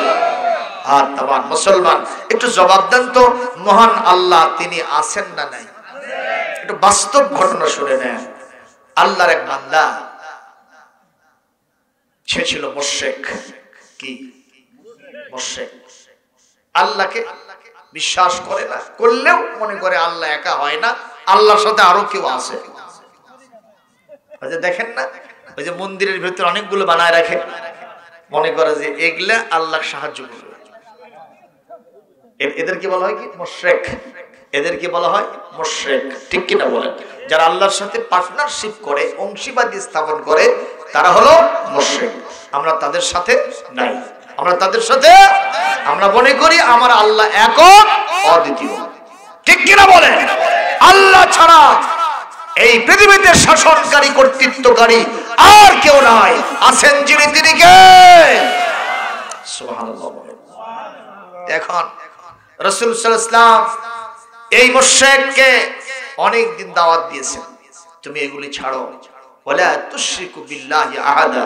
S1: আর তামান মুসলমান, একটু জবাব দেন তো, মহান আল্লাহ তিনি আছেন না নাই? একটু বাস্তব ঘটনা শুনে নেন। আল্লাহর এক বান্দা, সে ছিল মুশরিক। কি মুশরিক? আল্লাহকে বিশ্বাস করে না, করলেও মনে করে আল্লাহ একা হয় না, আল্লাহর সাথে আরো কেউ আছে। দেখেন না, ওই যে মন্দিরের ভিতরে অনেকগুলো বানায় রাখে, মনে করে যে এগুলা আল্লাহ সাহায্য করবে। এদের কি বলা হয়? কি মুশরিক। এদের কি বলা হয়? মুশরিক। ঠিক কিনা বলেন? যারা আল্লাহর সাথে পার্টনারশিপ করে, অংশীবাদী স্থাপন করে, তারা হলো মুশরিক। আমরা তাদের সাথে নাই, আমরা তাদের সাথে, আমরা মনে করি আমার আল্লাহ একক, অদ্বিতীয়। ঠিক কিনা বলেন? আল্লাহ ছাড়া এই পৃথিবীতে শাসনকারী, কর্তৃত্বকারী আর কেউ নাই। আছেন যিনি, তিনি কে? সুবহানাল্লাহ। এখন রাসূল সাল্লাল্লাহু আলাইহি ওয়াসাল্লাম এই মুশরিককে অনেক দিন দাওয়াত দিয়েছেন, তুমি এগুলি ছাড়ো, ওয়ালা তুশরিকু বিল্লাহি আহাদা,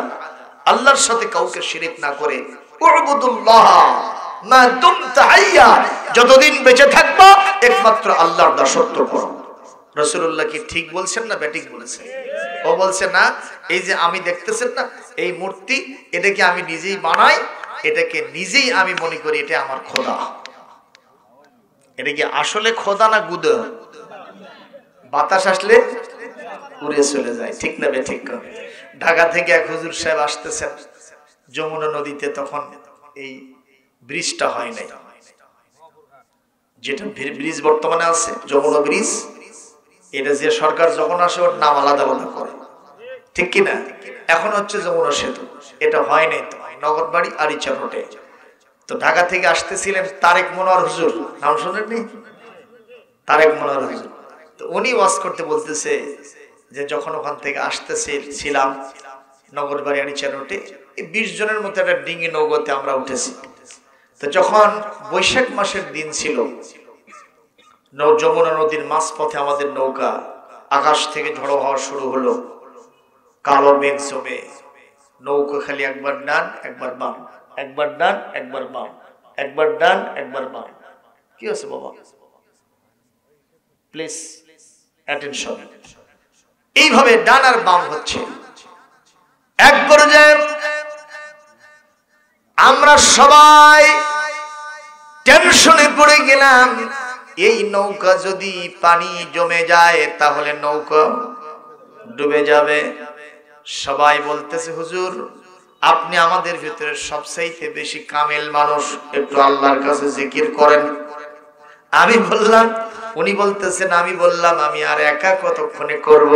S1: আল্লাহর সাথে কাউকে শিরক না করে, উবুদুল্লাহ মা দুমতা হাইয়া, যতদিন বেঁচে থাকবা একমাত্র আল্লাহর দাসত্ব করো। রাসূলুল্লাহ কি ঠিক বলছেন না ব্যাটিক বলেছেন? ও বলছে না, এই যে আমি দেখতেছেন না এই মূর্তি, এটাকে আমি নিজেই বানাই, এটাকে নিজেই আমি মনে করি এটা আমার খোদা। এটা কি আসলে খোদা না গুদা? বাতাস আসলে উড়ে চলে যায়। ঠিক না বে ঠিক? ঢাকা থেকে এক হুজুর সাহেব আসতেছেন যমুনা নদীতে, তখন এই ব্রিজটা হয় নাই, যেটা ব্রিজ বর্তমানে আছে যমুনা ব্রিজ, এটা যে সরকার যখন আসে ওর নাম আলাদা আলাদা করে, ঠিক কিনা? এখন হচ্ছে যমুনা সেতু, এটা হয় নাই তো, নগরবাড়ি আরিচা রোডে। তো ঢাকা থেকে আসতেছিলেন তারেক মনোয়ার হুজুর, নাম শুনেননি? তারেক মনোয়ার হুজুর। তো উনি ওয়াজ করতে বলতেছে যে যখন ওখান থেকে আসতেছিলাম নগরবাড়ি আরিচা রোডে, এই 20 জনের মতো একটা ডিঙি নৌকাতে আমরা উঠেছি। তো যখন বৈশাখ মাসের দিন ছিল, যমুনা নদীর মাঝপথে আমাদের নৌকা, আকাশ থেকে ঝড়ো হওয়া শুরু হলো, কালো মেঘ জমে, নৌকা খালি একবার ডান একবার বাম, একবার ডান একবার বাম, একবার ডান একবার বাম। কি আছে বাবা? Please attention. এইভাবে ডান আর বাম হচ্ছে। এক পর্যায়ে আমরা সবাই টেনশনে পড়ে গেলাম, এই নৌকা যদি পানি জমে যায় তাহলে নৌকা ডুবে যাবে। সবাই বলতেছে, হুজুর আপনি আমাদের ভিতরে সবচাইতে বেশি কামেল মানুষ, একটু আল্লাহর কাছে জিকির করেন। আমি বললাম, উনি বলতেছেন, আমি বললাম আমি আর একা কতক্ষণে করব,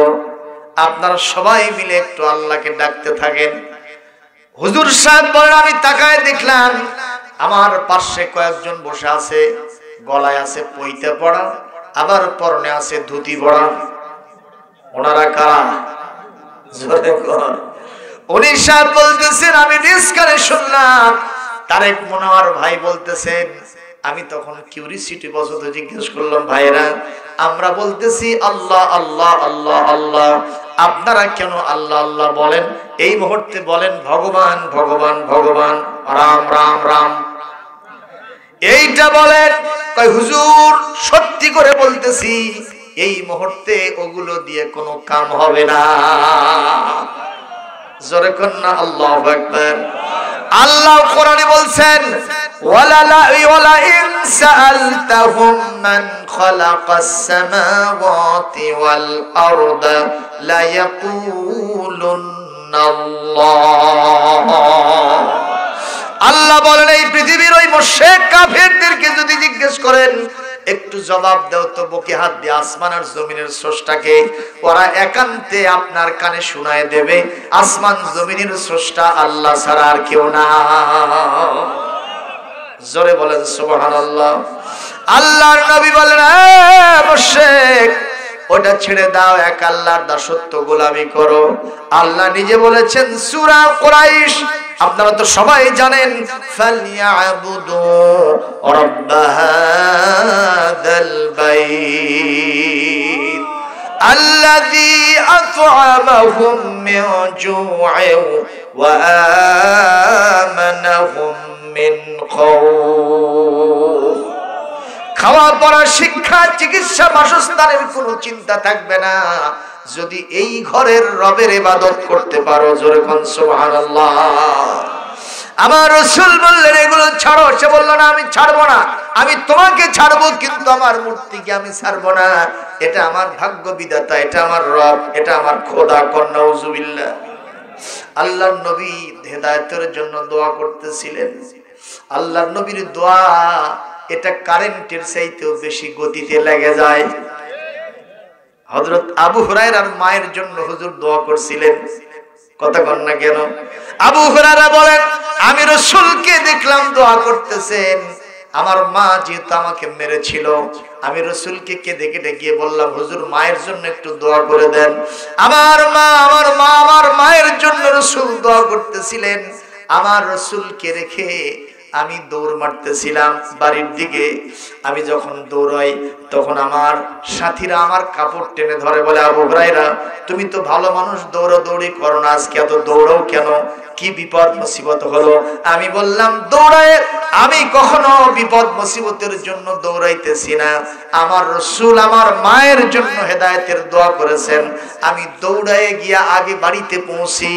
S1: আপনারা সবাই মিলে একটু আল্লাহকে ডাকতে থাকেন। হুজুর সাহেব বলেন, আমি তাকায় দেখলাম আমার পাশে কয়েকজন বসে আছে, গলায় আছে পইতে পড়া, আবার পরনে আছে ধুতি পড়া। ওনারা কারা? জোরে কর। উনি সাহেব বলতেছেন, আমি নিজ কানে শুনলাম তারেক মনোয়ার ভাই বলতেছেন আমি তখন কিউরিসিটি বশত জিজ্ঞেস করলাম, ভাইরা আমরা বলতেছি আল্লাহ আল্লাহ আল্লাহ আল্লাহ, আপনারা কেন আল্লাহ আল্লাহ বলেন? এই মুহূর্তে বলেন ভগবান ভগবান ভগবান, রাম রাম রাম, এইটা বলেন। কই হুজুর সত্যি করে বলতেছি এই মুহূর্তে ওগুলো দিয়ে কোনো কাম হবে না। জোরে কোন না আল্লাহু আকবার। আল্লাহ কোরআনে বলছেন, ওয়ালা ইন সাআলতাহুম মান খালাকাস সামাওয়াতি ওয়াল আরদা লা ইয়াকুলুন্নাল্লাহ। আল্লাহ বলেন এই পৃথিবীর ওই মুশরিক কাফেরদেরকে যদি জিজ্ঞেস করেন, একটু জবাব দাও তো বুকে হাত দিয়ে আসমান আর জমিনের স্রষ্টাকে, ওরা একান্তে আপনার কানে শোনায় দেবে আসমান জমিনের স্রষ্টা আল্লাহ ছাড়া আর কেউ না। জোরে বলেন সুবহানাল্লাহ। আল্লাহর নবী বলেন, মুশরিক ওটা ছেড়ে দাও, এক আল্লাহর দাসত্ব গোলামি করো। আল্লাহ নিজে বলেছেন সূরা কুরাইশ, আপনারা তো সবাই জানেন, ফালইয়াবুদু রাব্ব হাযাল বাইত আল্লাযী আত'আমাহুম মিন জু'ইন ওয়া আমানাহুম মিন খাউফ। খাওয়া পড়া শিক্ষা চিকিৎসা বাসস্থানের কোনো চিন্তা থাকবে না যদি এই ঘরের রবের ইবাদত করতে পারো। জোরে কোন সুবহানাল্লাহ। আমার রাসূল বললেন এগুলো ছাড়ো। সে বলল না আমি ছাড়বো না, আমি তোমাকে ছাড়বো কিন্তু আমার মূর্তিকে আমি ছাড়বো না। এটা আমার ভাগ্য বিধাতা, এটা আমার রব, এটা আমার খোদা। নাউজুবিল্লাহ। আল্লাহর নবী হেদায়েতের জন্য দোয়া করতেছিলেন। আল্লাহর নবীর দোয়া এটা কারেন্টের চাইতেও বেশি গতিতে লেগে যায়। হযরত আবু হুরায়রার মায়ের জন্য হুজুর দোয়া করছিলেন, কথা কন না কেন? আবু হুরায়রা বলেন আমি রাসূলকে দেখলাম দোয়া করতেছেন। আমার মা যেহেতু আমাকে মেরেছিল, আমি রাসূলকে কেঁদে কেঁদে গিয়ে বললাম, হুজুর মায়ের জন্য একটু দোয়া করে দেন। আমার মায়ের জন্য রাসূল দোয়া করতেছিলেন। আমার রাসূলকে রেখে আমি দৌড় মারতেছিলাম বাড়ির দিকে। আমি যখন দৌড়াই তখন আমার সাথীরা আমার কাপড় টেনে ধরে, বলে আবু হুরায়রা তুমি তো ভালো মানুষ, দৌড়াদৌড়ি করো না, আজকে এত দৌড়াও কেন? কি বিপদ মুসিবত হলো? আমি বললাম দৌড়ায় আমি কখনো বিপদ মুসিবতের জন্য দৌড়াইতেছি না। আমার রাসূল আমার মায়ের জন্য হেদায়েতের দোয়া করেছেন, আমি দৌড়ায় গিয়া আগে বাড়িতে পৌঁছি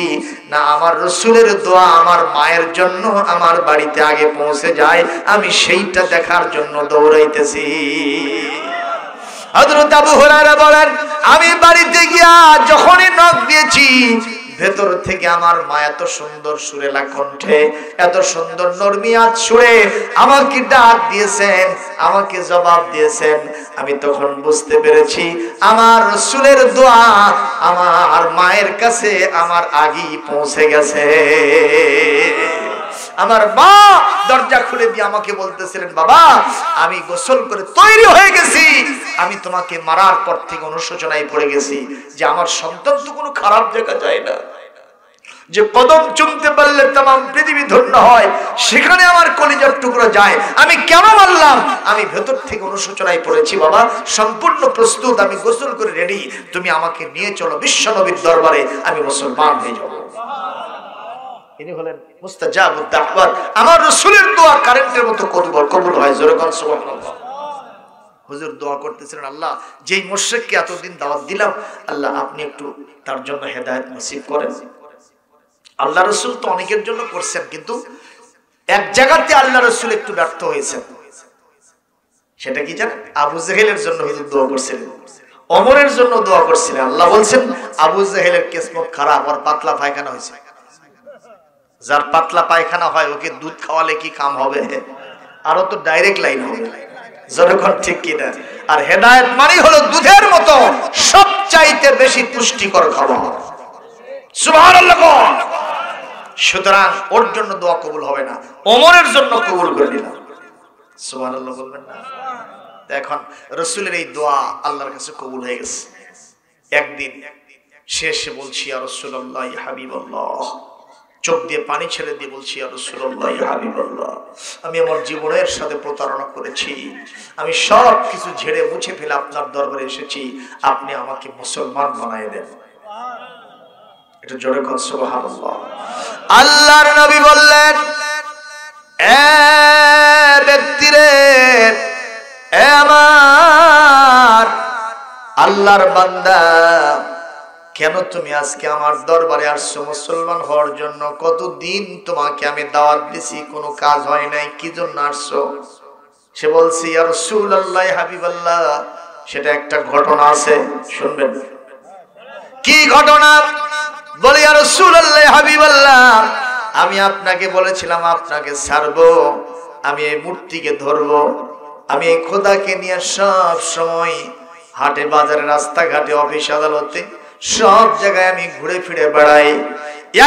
S1: না, আমার রাসূলের দোয়া আমার মায়ের জন্য আমার বাড়িতে আগে পৌঁছে যায়, আমি সেইটা দেখার জন্য দৌড়াইতেছি। হযরত আবু হুরায়রা বলেন আমি বাড়িতে গিয়া যখনই নক দিয়েছি, ভেতর থেকে আমার মা এত সুন্দর সুরেলা কণ্ঠে, এত সুন্দর নরমিয়াত সুরে আমাকে ডাক দিয়েছেন, আমাকে জবাব দিয়েছেন। আমি তখন বুঝতে পেরেছি আমার রাসূলের দোয়া আমার মায়ের কাছে আমার আগেই পৌঁছে গেছে। আমার মা দরজা খুলে দিয়ে আমাকে বলতেছিলেন, বাবা আমি গোসল করে তৈরি হয়ে গেছি, আমি তোমাকে মারার পর থেকে অনুশোচনায় পড়ে গেছি যে আমার সন্তান তো কোনো খারাপ জায়গা যায় না, যে কদম চুমতে পারলে तमाम পৃথিবী ধন্য হয়, সেখানে আমার কলিজার টুকরো যায়, আমি কেন মারলাম? আমি ভেতর থেকে অনুশোচনায় পড়েছি। বাবা সম্পূর্ণ প্রস্তুত, আমি গোসল করে রেডি, তুমি আমাকে নিয়ে চলো বিশ্ব নবীর দরবারে, আমি মুসলমান হয়ে যাব। ইনি হলেন মুস্তাজাবুদ দাওয়াত। আমার রাসূলের দোয়া কারেন্টের মতো কবুল হয়। জোরে কোন সুবহানাল্লাহ। হুজুর দোয়া করতেছিলেন, আল্লাহ যেই মুশরিককে এতদিন দাওয়াত দিলাম, আল্লাহ আপনি একটু তার জন্য হেদায়েত নসিব করেন। আল্লাহ রাসূল তো অনেকের জন্য করছেন, কিন্তু এক জায়গাতে আল্লাহ রাসূল একটু ব্যর্থ হয়েছেন। সেটা কি জানেন? আবু জেহেলের জন্য হুজুর দোয়া করছিলেন, ওমরের জন্য দোয়া করছিলেন। আল্লাহ বলছেন আবু জেহেলের কিসমত খারাপ, আর পাতলা পায়খানা হয়েছে। যার পাতলা পায়খানা হয় ওকে দুধ খাওয়ালে কি কাম হবে? আরো তো ডাইরেক্ট লাইন হবে। যখন ঠিক কিনা? আর হেদায়েত মানে হলো দুধের মতো সবচাইতে বেশি পুষ্টিকর খাবার। সুবহানাল্লাহ। সুতরাং ওর জন্য দোয়া কবুল হবে না, ওমরের জন্য কবুল করে দিলাম। সুবহানাল্লাহ বলবেন না? এখন রাসূলের এই দোয়া আল্লাহর কাছে কবুল হয়ে গেছে। একদিন শেষে বলছি, ইয়া রাসূলুল্লাহ ইয়া হাবিবাল্লাহ, চোখ দিয়ে পানি ছেড়ে দিয়ে বলছি, ইয়া রাসূলুল্লাহ, ইয়া হাবিবাল্লাহ, আমি আমার জীবনের সাথে প্রতারণা করেছি, আমি সব কিছু ঝেড়ে মুছে ফেলে আপনার দরবারে এসেছি, আপনি আমাকে মুসলমান বানিয়ে দেন। এটা জোরে কর সুবহানাল্লাহ। আল্লাহর নবী বললেন, এ ব্যক্তিরে, এ আমার আল্লাহর বান্দা, কেন তুমি আজকে আমার দরবারে আসছো মুসলমান হওয়ার জন্য? কতদিন তোমাকে আমি দাওয়াত দিছি, কোনো কাজ হয় নাই, কি জন্য আসছো? সে বলছে, ইয়া রাসূলুল্লাহ, হাবিবাল্লাহ, সেটা একটা ঘটনা আছে, শুনবেন। কি ঘটনা? বলে, ইয়া রাসূলুল্লাহ, হাবিবাল্লাহ, আমি আপনাকে বলেছিলাম আপনাকে ছাড়বো, আমি এই মূর্তিকে ধরবো, আমি এই খোদাকে নিয়ে সব সময় হাটে বাজারে রাস্তাঘাটে অফিস আদালতে সব জায়গায় আমি ঘুরে ফিরে বেড়াই।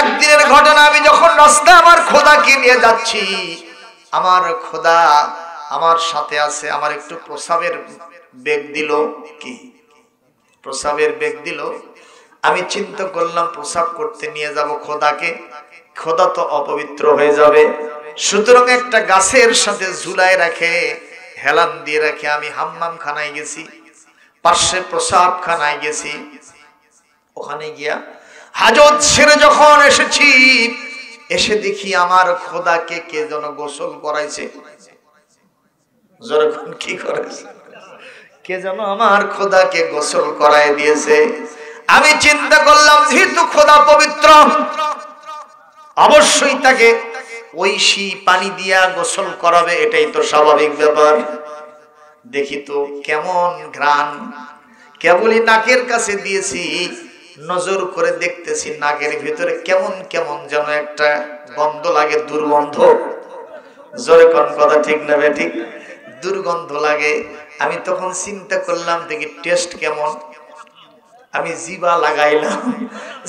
S1: একদিনের ঘটনা, আমি যখন রাস্তায় আমার খোদাকে নিয়ে যাচ্ছি, আমার খোদা আমার সাথে আছে, আমার একটু প্রসাবের বেগ দিল, কি প্রসাবের বেগ দিল। আমি চিন্তা করলাম প্রসাব করতে নিয়ে যাব খোদাকে, খোদা তো অপবিত্র হয়ে যাবে, সুতরাং একটা গাছের সাথে ঝুলায় রাখে, হেলান দিয়ে রাখে আমি হাম্মাম খানায় গেছি, পাশে প্রসাব খানায় গেছি। ওখানে গিয়া হাজত সেরে যখন এসেছি, এসে দেখি আমার খোদাকে কে যেন গোসল করাইছে। যখন কি করেছে, কে যেন আমার খোদাকে গোসল করাই দিয়েছে। আমি চিন্তা করলাম, যেহেতু খোদা পবিত্র, অবশ্যই তাকে ঐশী পানি দিয়া গোসল করাবে, এটাই তো স্বাভাবিক ব্যাপার। দেখি তো কেমন ঘ্রাণ, কেবলই নাকের কাছে দিয়েছি, নজর করে দেখতেছি নাকের ভিতরে কেমন কেমন যেন একটা গন্ধ লাগে, দুর্গন্ধ। জোরে কোন কথা ঠিক না বেঠিক? দুর্গন্ধ লাগে। আমি তখন চিন্তা করলাম, দেখি টেস্ট কেমন। আমি জিভা লাগাইলাম,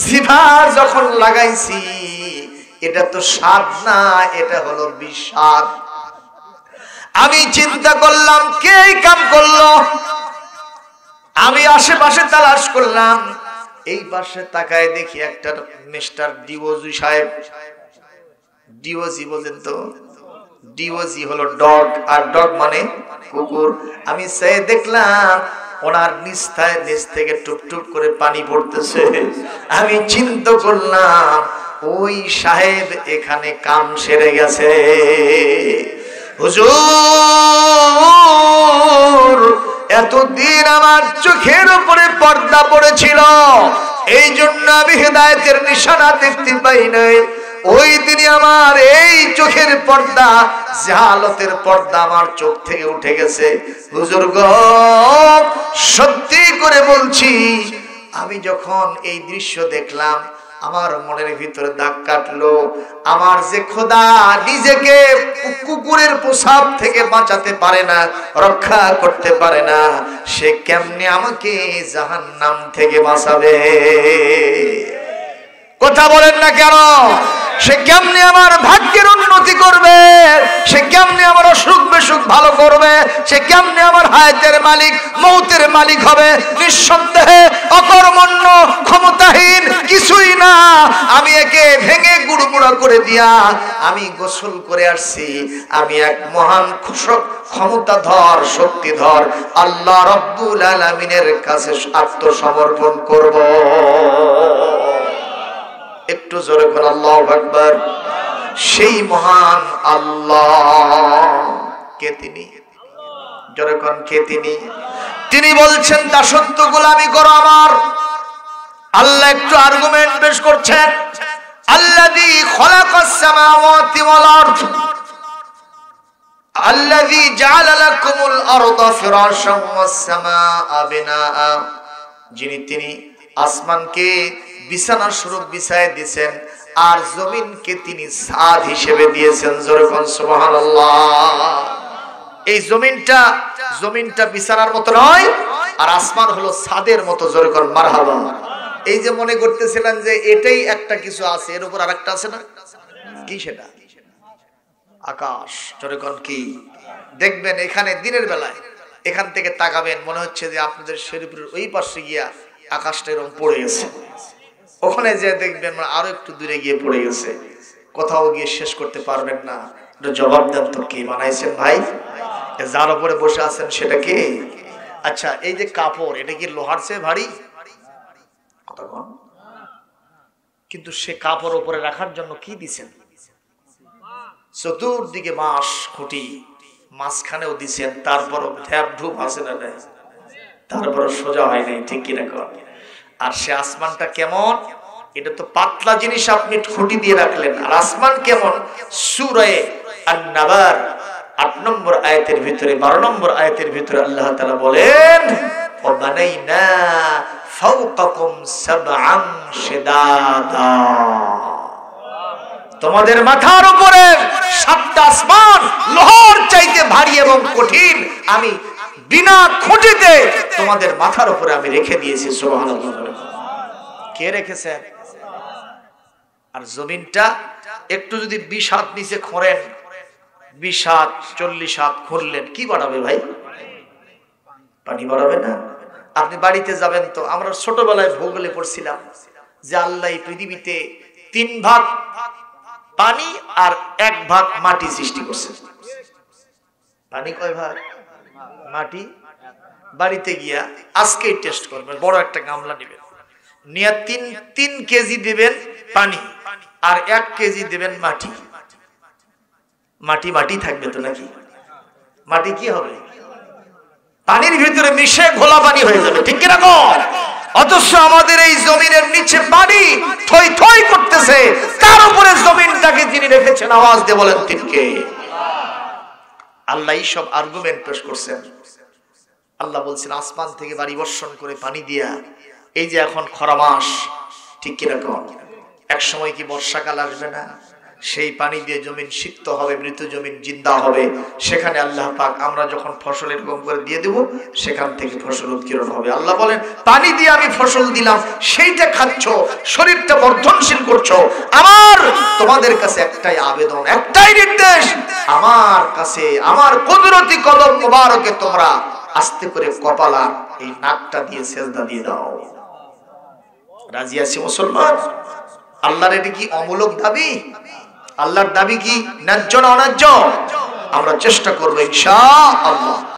S1: জিভা যখন লাগাইছি, এটা তো স্বাদ না, এটা হলো বিষাদ। আমি চিন্তা করলাম, কে এই কাম করলো? আমি আশেপাশে তালাশ করলাম, এই পাশে তাকায় দেখি একটা মিস্টার ডিওজি সাহেব। ডিওজি বলেন তো? ডিওজি হলো ডগ, আর ডগ মানে কুকুর। আমি সে দেখলাম ওনার নিচ থেকে টুপটুপ করে পানি পড়তেছে। আমি চিন্তা করলাম, ওই সাহেব এখানে কাম সেরে গেছে। হুজুর, এতদিন আমার চোখের উপরে পর্দা পড়েছিল, এই জন্য আমি হেদায়েতের নিশানা দেখতে পাই নাই। ওই দিনই আমার এই চোখের পর্দা, জাহালতের পর্দা আমার চোখ থেকে উঠে গেছে। হুজুর গো, সত্যি করে বলছি, আমি যখন এই দৃশ্য দেখলাম, আমার মনের ভিতরে দাগ কাটলো। আমার যে খোদা নিজেকে কুকুরের প্রসাব থেকে বাঁচাতে পারে না, রক্ষা করতে পারে না, সে কেমনে আমাকে জাহান্নাম থেকে বাঁচাবে? কথা বলেন না কেন? সে কেমনে আমার ভাগ্যের উন্নতি করবে? সে কেমনে আমার অসুখ বিসুখ ভালো করবে? সে কেমনে আমার হায়াতের মালিক, মৌতের মালিক হবে? নিঃসন্দেহে অকর্মণ্য, ক্ষমতাহীন, কিছুই না। আমি একে ভেঙে গুড়গুড়া করে দিয়া আমি গোসল করে আসছি। আমি এক মহান ক্ষমতাধর, শক্তিধর আল্লাহ রব্বুল আলামিনের কাছে আত্মসমর্পণ করব। একটু জোরে করে আল্লাহু আকবার। সেই মহান আল্লাহ কে? তিনি। জোরে কোন কে তিনি? তিনি বলছেন, দাসত্ব গোলামি করো আমার। আল্লাহ একটু আর্গুমেন্ট পেশ করছেন, আল্লাযী খালাকাস সামাওয়াতি ওয়াল আরদ, আল্লাযী জাআলা লাকুমুল আরদা ফিরাশান ওয়াস সামাআ বিনাআ, তিনি আসমানকে বিছানা স্বরূপ বিছায় দিয়েছেন, আর জমিনকে তিনি ছাদ হিসেবে দিয়েছেন। জোরে কোন সুবহানাল্লাহ। এই জমিনটা বিছানার মতো নয়, আর আসমান হলো ছাদের মতো। জোরে কোন মারহাবা। এই যে মনে করতেছিলেন যে এটাই একটা কিছু আছে, এর উপর আরেকটা আছে না? কি সেটা? আকাশ। জোরে কোন কি? দেখবেন এখানে দিনের বেলায় এখান থেকে তাকাবেন, মনে হচ্ছে যে আপনাদের শরীরের ওই পাশে গিয়া আকাশটা এরকম পড়ে গেছে। ওখানে যে দেখবেন আরো একটু দূরে গিয়ে পড়ে গেছে। কোথাও গিয়ে শেষ করতে পারবেন না। এটা জবাব দেন তো, কে বানাইছেন ভাই? যার উপরে বসে আছেন সেটা কে? আচ্ছা, এই যে কাপড়, এটা কি লোহার চেয়ে ভারী? কিন্তু সে কাপড় উপরে রাখার জন্য কি দিছেন? চতুর্দিকে বাঁশ খুঁটি, মাঝখানেও দিছেন, তারপরও ধ্যাপ ধূপ আছে না, তারপরও সোজা হয় নাই, ঠিক কিনা কর? আর সে আসমানটা কেমন? এটা তো পাতলা জিনিস, আপনি খুঁটি দিয়ে রাখলেন। আর আসমান কেমন? সূরা আন-নাবার ৮ নম্বর আয়াতের ভিতরে, ১২ নম্বর আয়াতের ভিতরে আল্লাহ তাআলা বলেন, ওয়া বানাইনা ফাওকাকুম সাবআন শিদাদা, তোমাদের মাথার উপরে ৭টা আসমান লোহার চাইতে ভারী এবং কঠিন আমি বিনা খুঁটিতে তোমাদের মাথার উপরে আমি রেখে দিয়েছি। সুবহানাল্লাহ। কে রেখেছে? আর জমিনটা একটু যদি ২০ হাত নিচে খোঁড়েন, ২০ হাত ৪০ হাত খুঁড়লেন, কি বাড়াবে ভাই? পানি বাড়াবে না? আপনি বাড়িতে যাবেন তো, আমরা ছোটবেলায় ভূগোলে পড়ছিলাম যে আল্লাহ পৃথিবীতে ৩ ভাগ পানি আর ১ ভাগ মাটি সৃষ্টি করছে। পানি কয় ভাগ? মাটি। বাড়িতে গিয়া আজকেই টেস্ট করবেন, বড় একটা গামলা নেবেন, নিয়ে ৩ কেজি দেবেন পানি আর ১ কেজি দেবেন মাটি। মাটি মাটি থাকবে তো নাকি? মাটি কি হবে? পানির ভিতরে মিশে ঘোলা পানি হয়ে যাবে, ঠিক কিনা কর? অথচ আমাদের এই জমিনের নিচে পানি থই থই করতেছে, তার উপরে জমিনটাকে যিনি রেখেছেন, আওয়াজ দিয়ে বলেন তিনি কে? আল্লাহ সব আর্গুমেন্ট পেশ করছেন। আল্লাহ বলছেন আসমান থেকে বাড়ি বর্ষণ করে পানি দিয়া, এই যে এখন খরা মাস, ঠিক কিরকম? এক সময় কি বর্ষাকাল আসবে না? সেই পানি দিয়ে জমিন সিক্ত হবে, মৃত জমিন জিন্দা হবে। সেখানে আল্লাহ পাক আমরা যখন ফসল এরকম করে দিয়ে দেব, সেখান থেকে ফসল উৎকিরণ হবে। আল্লাহ বলেন পানি দিয়ে আমি ফসল দিলাম, সেইটা খাচ্ছ, শরীরটা বর্ধনশীল করছো। আমার তোমাদের কাছে একটাই আবেদন, একটাই নির্দেশ, আমার কাছে আমার কুদরতি কদম মোবারকে তোমরা আস্তে করে কপালা এই নাকটা দিয়ে সেজদা দিয়ে দাও। রাজি আছি মুসলমান? আল্লাহর এটা কি অমূলক দাবি? আল্লাহর দাবি কি ন্যায্য না অন্যায্য? আমরা চেষ্টা করবো ইনশাআল্লাহ।